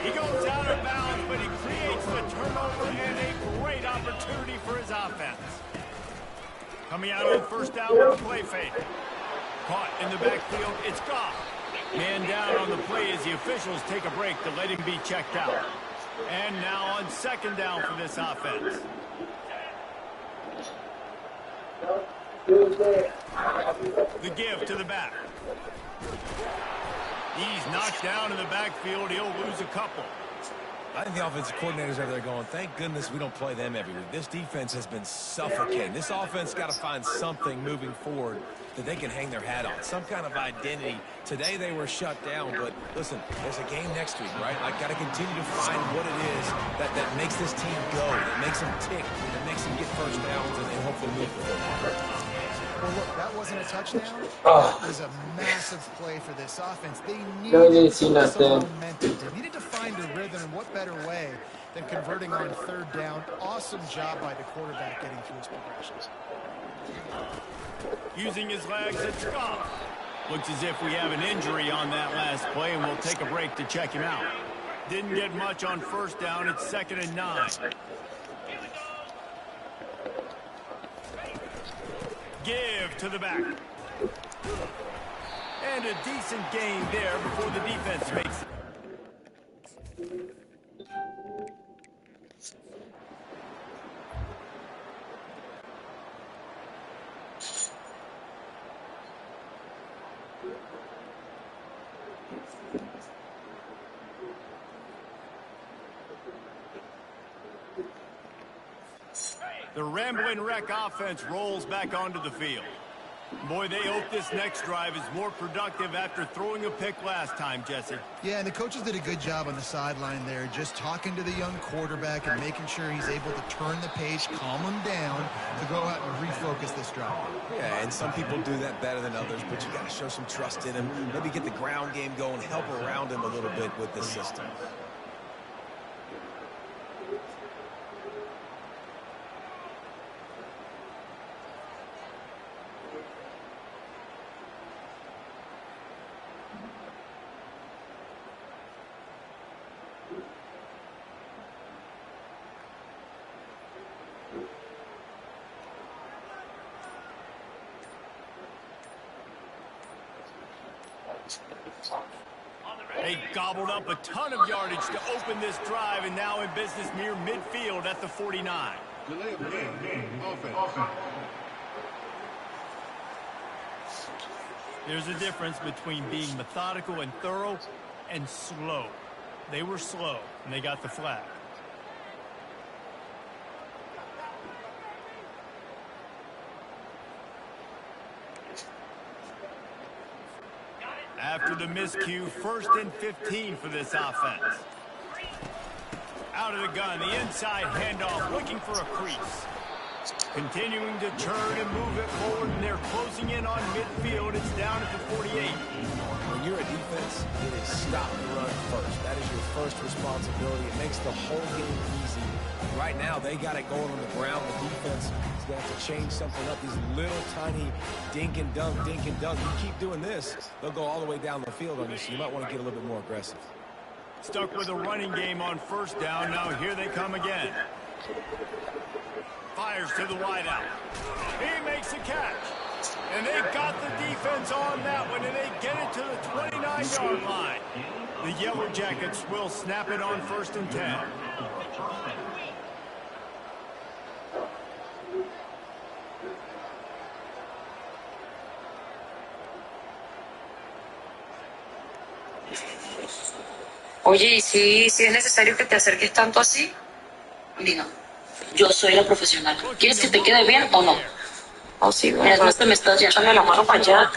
He goes out of bounds, but he creates the turnover and a great opportunity for his offense. Coming out on 1st down with a play fake. Caught in the backfield, it's Goff. Man down on the play as the officials take a break to let him be checked out. And now on 2nd down for this offense. The give to the back. He's knocked down in the backfield. He'll lose a couple. I think the offensive coordinators over there going, thank goodness we don't play them every week. This defense has been suffocating. This offense got to find something moving forward that they can hang their hat on, some kind of identity. Today they were shut down, but listen, there's a game next week, right? I got to continue to find what it is that makes this team go, that makes them tick, that makes them get first downs and hopefully move the football. Well, look, that wasn't a touchdown. Oh. That was a massive play for this offense. They No, I needed didn't see some nothing. momentum. They needed to find a rhythm, and what better way than converting on 3rd down. Awesome job by the quarterback getting through his progressions. Using his legs, it's Goff. Looks as if we have an injury on that last play, and we'll take a break to check him out. Didn't get much on 1st down. It's 2nd and 9. Give to the back. And a decent gain there before the defense makes it. The Rambling Wreck offense rolls back onto the field. Boy, they hope this next drive is more productive after throwing a pick last time, Jesse. Yeah, and the coaches did a good job on the sideline there, just talking to the young quarterback and making sure he's able to turn the page, calm him down to go out and refocus this drive. Yeah, and some people do that better than others, but you got to show some trust in him. Maybe get the ground game going, help around him a little bit with the system. They gobbled up a ton of yardage to open this drive, and now in business near midfield at the 49. Delay of game. Offense. There's a difference between being methodical and thorough and slow. They were slow, and they got the flag. After the miscue, 1st and 15 for this offense. Out of the gun, the inside handoff, looking for a crease. Continuing to turn and move it forward, and they're closing in on midfield. It's down at the 48. When you're a defense, it is stop the run first. That is your first responsibility. It makes the whole game easy. Right now, they got it going on the ground. The defense is going to have to change something up. These little tiny dink and dunk. You keep doing this, they'll go all the way down the field on you, so you might want to get a little bit more aggressive. Stuck with a running game on 1st down. Now here they come again. Fires to the wideout. He makes a catch. And they got the defense on that one, and they get it to the 29-yard line. The Yellow Jackets will snap it on 1st and 10. Oye, ¿y si es necesario que te acerques tanto así? Dino, yo soy la profesional. ¿Quieres que te quede bien o no? Oh, sí, mira, no te me estás echando la mano para allá.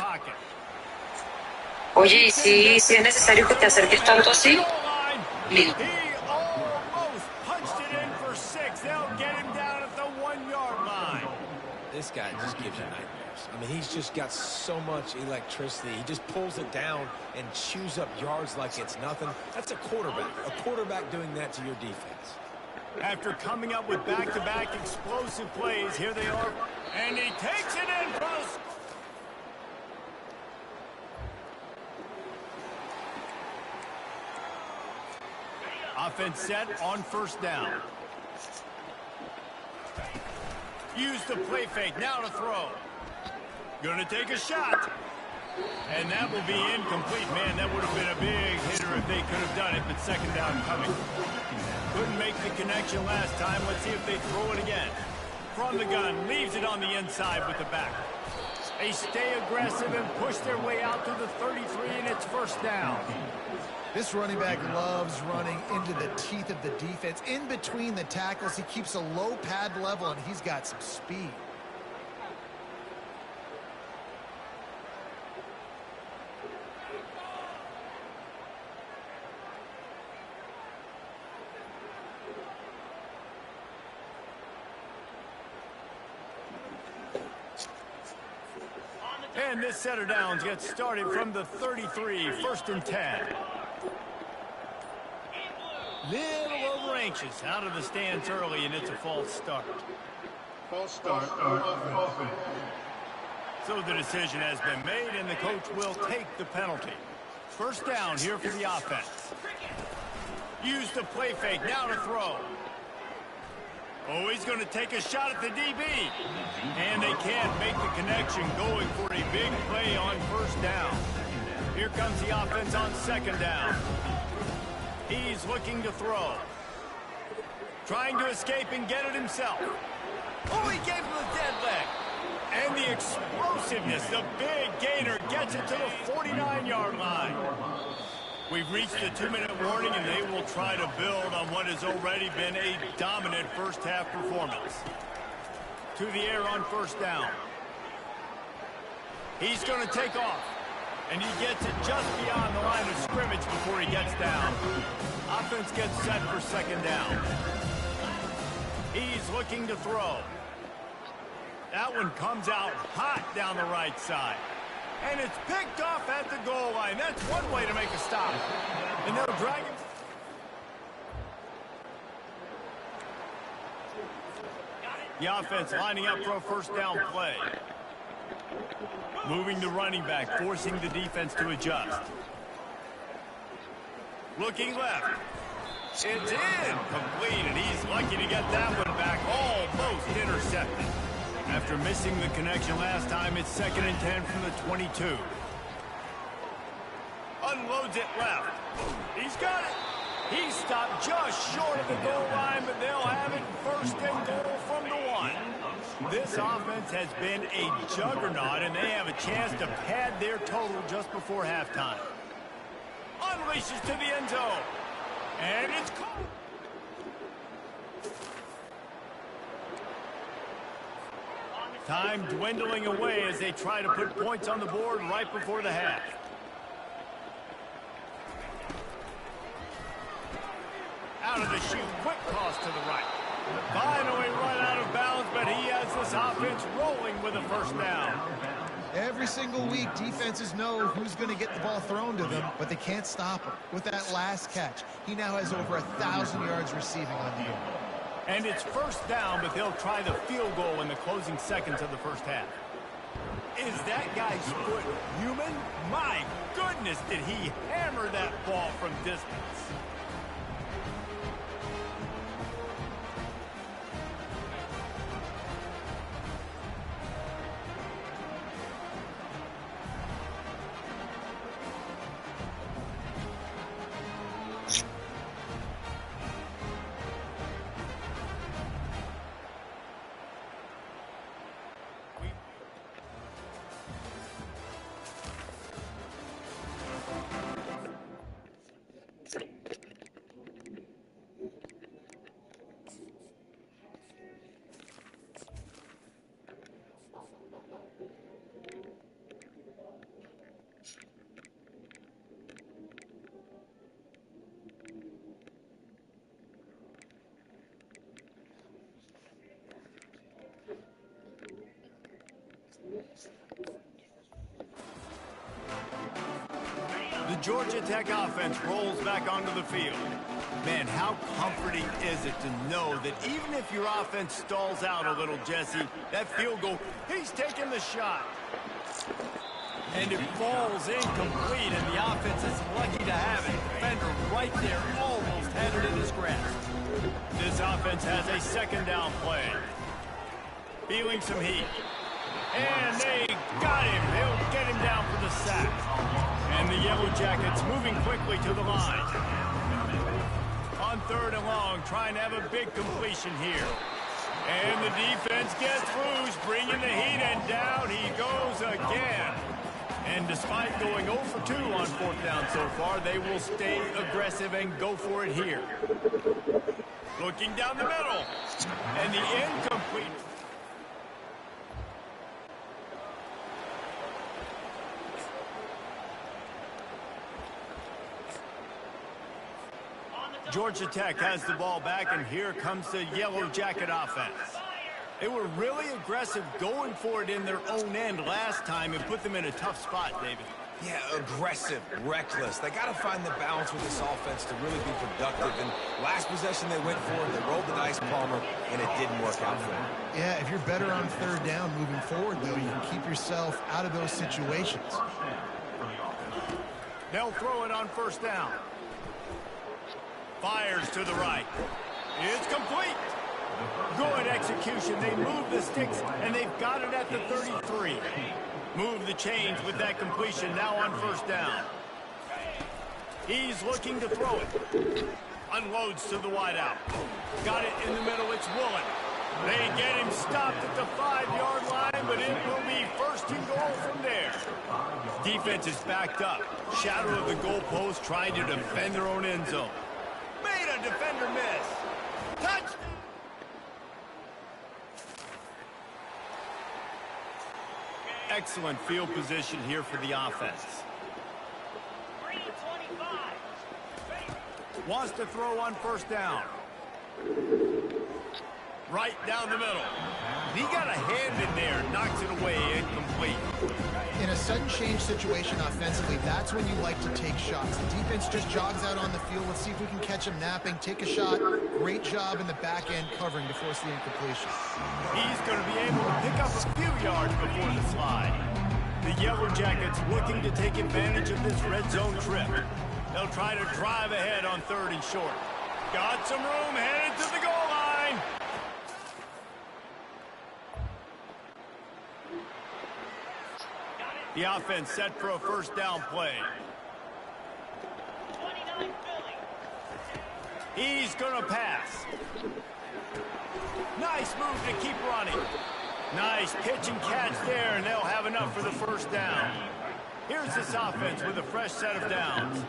Oye, ¿y si es necesario que te acerques tanto así? Dino. This guy just gives you nightmares. I mean, he's just got so much electricity. He just pulls it down and chews up yards like it's nothing. That's a quarterback. A quarterback doing that to your defense. After coming up with back-to-back explosive plays, here they are. And he takes it in close. Offense set on 1st down. Use the play fake, now to throw. Gonna take a shot. And that will be incomplete. Man, that would have been a big hitter if they could have done it, but 2nd down coming. Couldn't make the connection last time. Let's see if they throw it again. From the gun, leaves it on the inside with the back. They stay aggressive and push their way out to the 33, and it's 1st down. This running back loves running into the teeth of the defense. In between the tackles, he keeps a low pad level, and he's got some speed. And this set of downs gets started from the 33, 1st and 10. Little over anxious, out of the stance early, and it's a false start. False start. Offense. So the decision has been made, and the coach will take the penalty. 1st down here for the offense. Use the play fake, now to throw. Oh, he's going to take a shot at the DB. And they can't make the connection, going for a big play on 1st down. Here comes the offense on 2nd down. He's looking to throw. Trying to escape and get it himself. Oh, he gave him the dead leg. And the explosiveness, the big gainer, gets it to the 49-yard line. We've reached the 2-minute warning, and they will try to build on what has already been a dominant 1st half performance. to the air on first down. He's going to take off, and he gets it just beyond the line of scrimmage before he gets down. Offense gets set for second down. He's looking to throw. That one comes out hot down the right side. And it's picked off at the goal line. That's one way to make a stop. And they'll drag him. The offense lining up for a first down play. Moving the running back, forcing the defense to adjust. Looking left. It's in. Complete, and he's lucky to get that one back. Almost intercepted. After missing the connection last time, it's 2nd and 10 from the 22. Unloads it left. He's got it. He stopped just short of the goal line, but they'll have it 1st and goal from the 1. This offense has been a juggernaut, and they have a chance to pad their total just before halftime. Unleashes to the end zone. And it's caught. Time dwindling away as they try to put points on the board right before the half. Out of the chute, quick toss to the right. Finally run out of bounds, but he has this offense rolling with a first down. Every single week, defenses know who's going to get the ball thrown to them, but they can't stop him. With that last catch, he now has over 1,000 yards receiving on the year. And it's first down, but they'll try the field goal in the closing seconds of the first half. Is that guy's foot human? My goodness, did he hammer that ball from distance. The Georgia Tech offense rolls back onto the field. Man, how comforting is it to know that even if your offense stalls out a little, Jesse, that field goal, he's taking the shot. And it falls incomplete, and the offense is lucky to have it. Defender right there, almost had it in his grasp. This offense has a second down play. Feeling some heat. And they got him. They'll get him down for the sack. And the Yellow Jackets moving quickly to the line. On 3rd and long, trying to have a big completion here. And the defense gets loose, bringing the heat, and down he goes again. And despite going 0 for 2 on 4th down so far, they will stay aggressive and go for it here. Looking down the middle. And the incomplete. Georgia Tech has the ball back, and here comes the Yellow Jacket offense. They were really aggressive going for it in their own end last time and put them in a tough spot, David. Yeah, aggressive, reckless. They got to find the balance with this offense to really be productive. And last possession they went for it, they rolled the dice, Palmer, and it didn't work out for them. Yeah, if you're better on 3rd down moving forward, though, you can keep yourself out of those situations. They'll throw it on 1st down. Fires to the right. It's complete. Good execution. They move the sticks, and they've got it at the 33. Move the chains with that completion now on 1st down. He's looking to throw it. Unloads to the wideout. Got it in the middle. It's Woolen. They get him stopped at the 5-yard line, but it will be 1st and goal from there. Defense is backed up. Shadow of the goalpost trying to defend their own end zone. Made a defender miss. Touchdown. Excellent field position here for the offense. Wants to throw on first down. Right down the middle. He got a hand in there, knocks it away, incomplete. In a sudden change situation offensively, that's when you like to take shots. The defense just jogs out on the field. Let's see if we can catch him napping. Take a shot. Great job in the back end covering to force the incompletion. He's going to be able to pick up a few yards before the slide. The Yellow Jackets looking to take advantage of this red zone trip. They'll try to drive ahead on 3rd and short. Got some room, headed to the goal line. The offense set for a first down play. He's going to pass. Nice move to keep running. Nice pitch and catch there, and they'll have enough for the first down. Here's this offense with a fresh set of downs.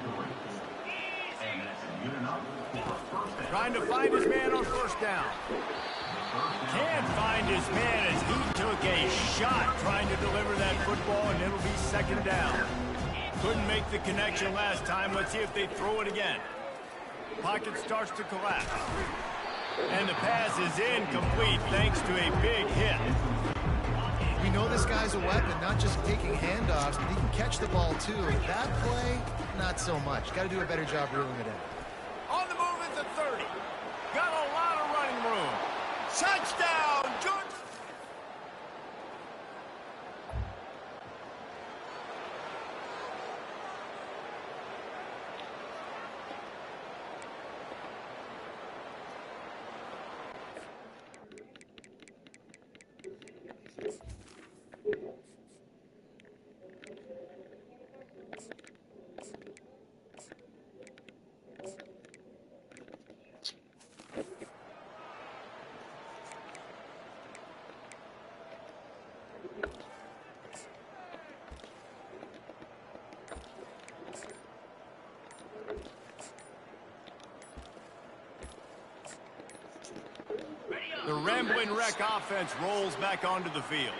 Trying to find his man on first down. Can't find his man as he took a shot trying to deliver that football, and it'll be 2nd down. Couldn't make the connection last time. Let's see if they throw it again. Pocket starts to collapse. And the pass is incomplete thanks to a big hit. We know this guy's a weapon, not just taking handoffs, but he can catch the ball too. That play, not so much. Got to do a better job reeling it in. On the move at the 30. Got a lot of running room. Touchdown, Georgia! The Ramblin' Wreck offense rolls back onto the field.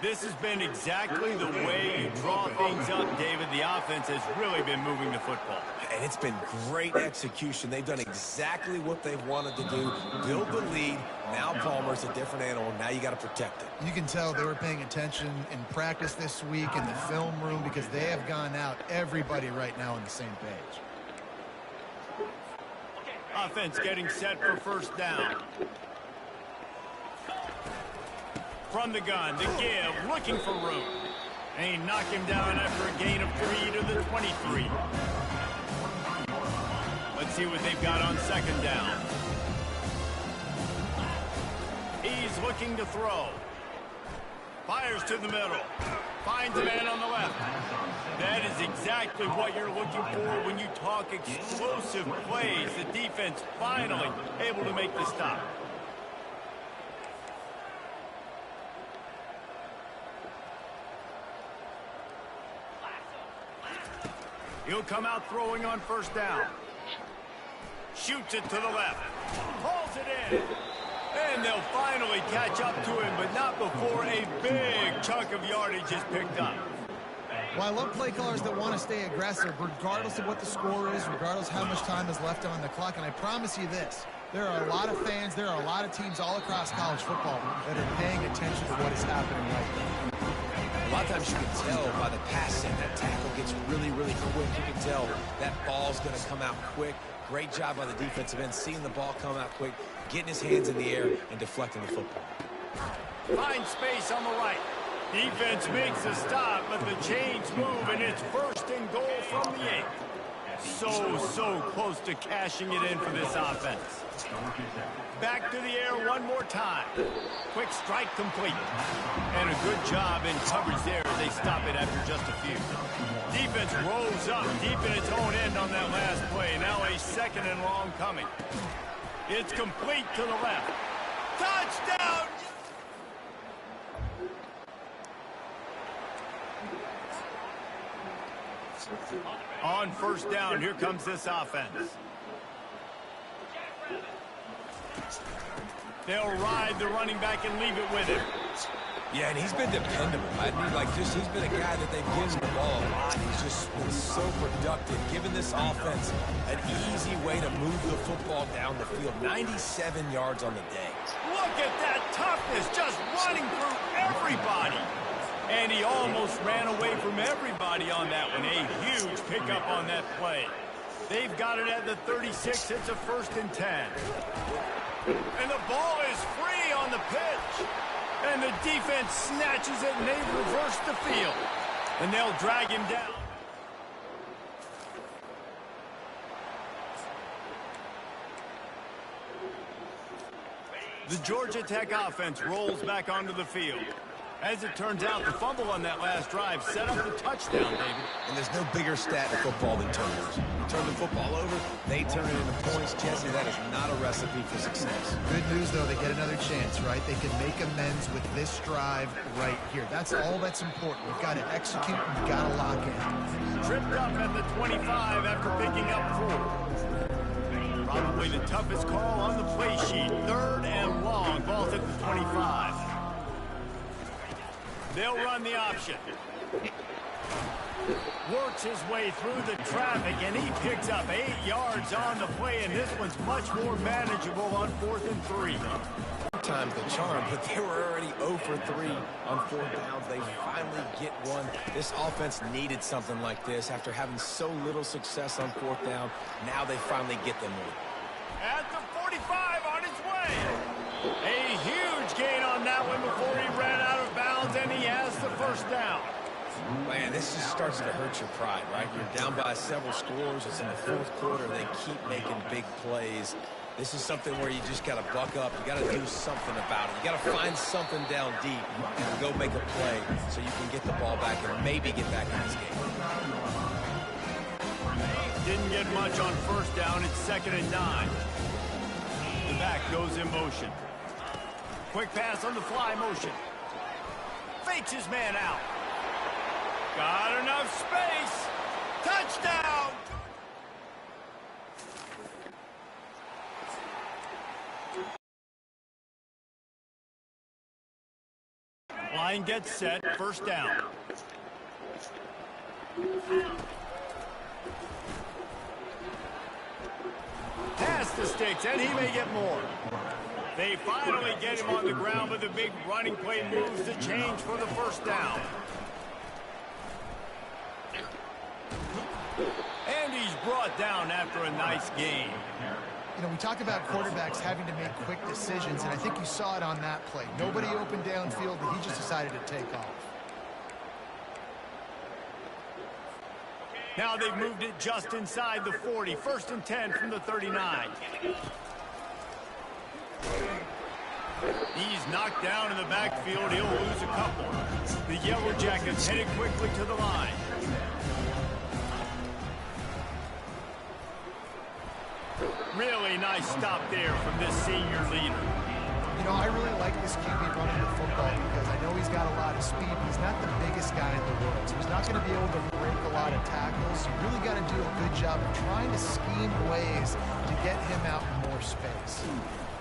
This has been exactly the way you draw things up, David. The offense has really been moving the football. And it's been great execution. They've done exactly what they've wanted to do. Build the lead. Now Palmer's a different animal. Now you got to protect it. You can tell they were paying attention in practice this week in the film room because they have gone out, everybody right now on the same page. Offense getting set for first down. From the gun, the give, looking for room. And he knocked him down after a gain of 3 to the 23. Let's see what they've got on 2nd down. He's looking to throw. Fires to the middle. Finds a man on the left. That is exactly what you're looking for when you talk explosive plays. The defense finally able to make the stop. He'll come out throwing on first down. Shoots it to the left. Pulls it in. And they'll finally catch up to him, but not before a big chunk of yardage is picked up. Well, I love play callers that want to stay aggressive, regardless of what the score is, regardless of how much time is left on the clock. And I promise you this, there are a lot of fans, there are a lot of teams all across college football that are paying attention to what is happening right now. A lot of times you can tell by the passing, that tackle gets really, really quick. You can tell that ball's going to come out quick. Great job by the defensive end, seeing the ball come out quick, getting his hands in the air, and deflecting the football. Finds space on the right. Defense makes a stop, but the chains move, and it's 1st and goal from the 8. So close to cashing it in for this offense. Back to the air one more time. Quick strike complete. And a good job in coverage there as they stop it after just a few. Defense rolls up deep in its own end on that last play. Now a 2nd and long coming. It's complete to the left. Touchdown! On first down, here comes this offense. They'll ride the running back and leave it with him. Yeah, and he's been dependable. I mean, he's been a guy that they've given the ball a lot. He's just been so productive, giving this offense an easy way to move the football down the field. 97 yards on the day. Look at that toughness, just running through everybody. And he almost ran away from everybody on that one. A huge pickup on that play. They've got it at the 36. It's a 1st and 10. And the ball is free on the pitch. And the defense snatches it, and they reverse the field. And they'll drag him down. The Georgia Tech offense rolls back onto the field. As it turns out, the fumble on that last drive set up the touchdown, David. And there's no bigger stat in football than turnovers. You turn the football over, they turn it into points. Jesse, that is not a recipe for success. Good news, though, they get another chance, right? They can make amends with this drive right here. That's all that's important. We've got to execute. We've got to lock in. Tripped up at the 25 after picking up 4. Probably the toughest call on the play sheet. 3rd and long. Ball's at the 25. They'll run the option. Works his way through the traffic, and he picks up 8 yards on the play, and this one's much more manageable on 4th and 3. Sometimes the charm, but they were already 0 for 3 on 4th downs. They finally get one. This offense needed something like this after having so little success on 4th down. Now they finally get them one. At the 45 on his way. A huge gain on that one before he ran out of bounds, and he has the 1st down. Man, this just starts to hurt your pride, right? You're down by several scores. It's in the 4th quarter. They keep making big plays. This is something where you just got to buck up. You got to do something about it. You got to find something down deep and go make a play so you can get the ball back and maybe get back in this game. Didn't get much on 1st down. It's 2nd and 9. The back goes in motion. Quick pass on the fly motion. Fakes his man out. Got enough space. Touchdown! Line gets set. 1st down. Pass the sticks, and he may get more. They finally get him on the ground, but the big running play moves the change for the 1st down. And he's brought down after a nice gain. You know, we talk about quarterbacks having to make quick decisions, and I think you saw it on that play. Nobody opened downfield, but he just decided to take off. Now they've moved it just inside the 40. 1st and 10 from the 39. He's knocked down in the backfield. He'll lose a couple. The Yellow Jackets headed quickly to the line. Really nice stop there from this senior leader. You know, I really like this QB running the football because I know he's got a lot of speed, but he's not the biggest guy in the world. So he's not going to be able to break a lot of tackles. You really got to do a good job of trying to scheme ways to get him out in more space.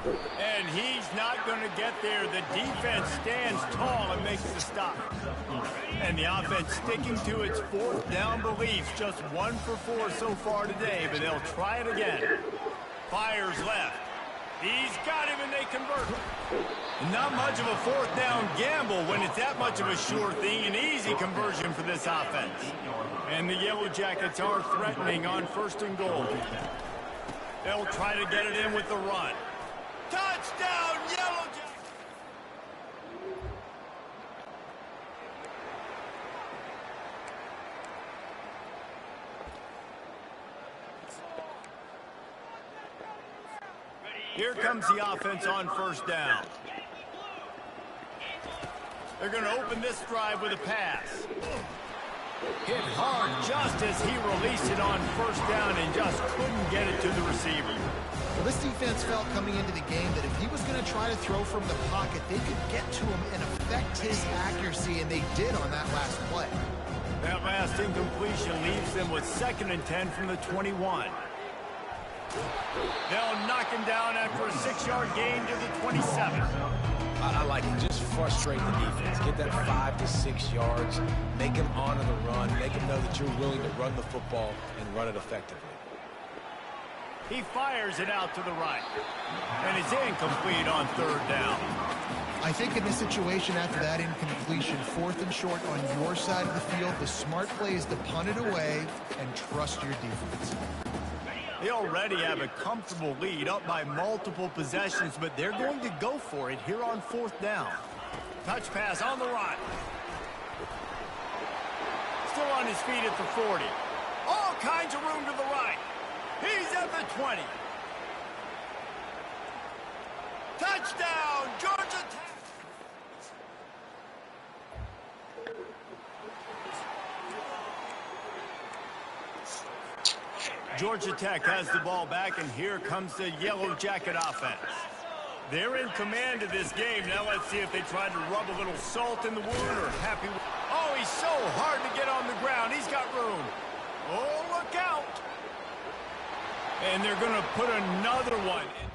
And he's not going to get there. The defense stands tall and makes the stop. And the offense sticking to its 4th down beliefs. Just 1 for 4 so far today, but they'll try it again. Fires left. He's got him, and they convert. Not much of a 4th down gamble when it's that much of a sure thing. An easy conversion for this offense. And the Yellow Jackets are threatening on 1st and goal. They'll try to get it in with the run. Touchdown, Yellow Jackets! Here comes the offense on 1st down. They're going to open this drive with a pass. Hit hard just as he released it on 1st down and just couldn't get it to the receiver. Well, this defense felt coming into the game that if he was going to try to throw from the pocket, they could get to him and affect his accuracy, and they did on that last play. That last incompletion leaves them with 2nd and 10 from the 21. They'll knock him down after a 6-yard gain to the 27. I like it. Just frustrate the defense. Get that 5 to 6 yards. Make them honor the run. Make them know that you're willing to run the football and run it effectively. He fires it out to the right. And it's incomplete on third down. I think in this situation after that incompletion, 4th and short on your side of the field, the smart play is to punt it away and trust your defense. They already have a comfortable lead up by multiple possessions, but they're going to go for it here on 4th down. Touch pass on the right. Still on his feet at the 40. All kinds of room to the right. He's at the 20. Touchdown, Georgia Tech. Georgia Tech has the ball back, and here comes the Yellow Jacket offense. They're in command of this game. Now let's see if they try to rub a little salt in the wound or happy. Oh, he's so hard to get on the ground. He's got room. Oh, look out. And they're going to put another one in.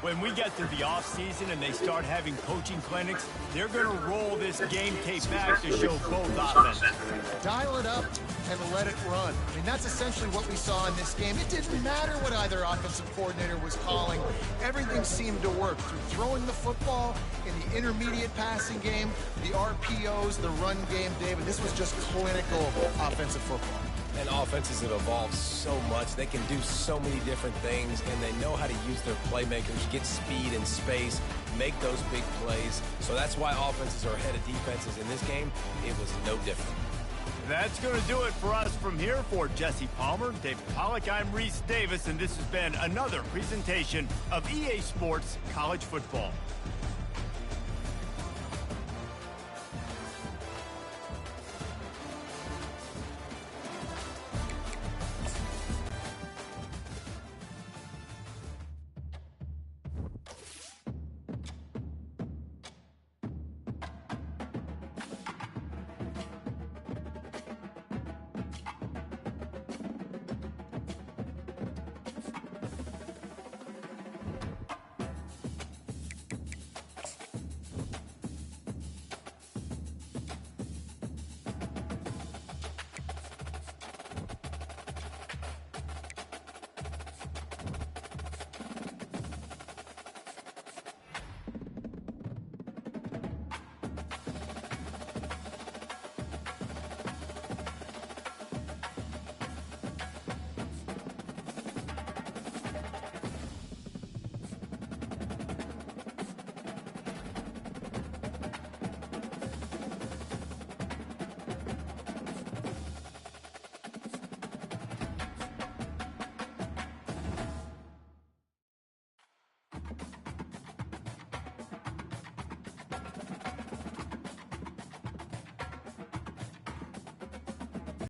When we get to the offseason and they start having coaching clinics, they're going to roll this game tape back to show both offenses. Dial it up and let it run. I mean, that's essentially what we saw in this game. It didn't matter what either offensive coordinator was calling. Everything seemed to work through throwing the football in the intermediate passing game, the RPOs, the run game, David. This was just clinical offensive football. And offenses have evolved so much. They can do so many different things, and they know how to use their playmakers, get speed and space, make those big plays. So that's why offenses are ahead of defenses. In this game, it was no different. That's going to do it for us from here. For Jesse Palmer, David Pollack, I'm Reese Davis, and this has been another presentation of EA Sports College Football.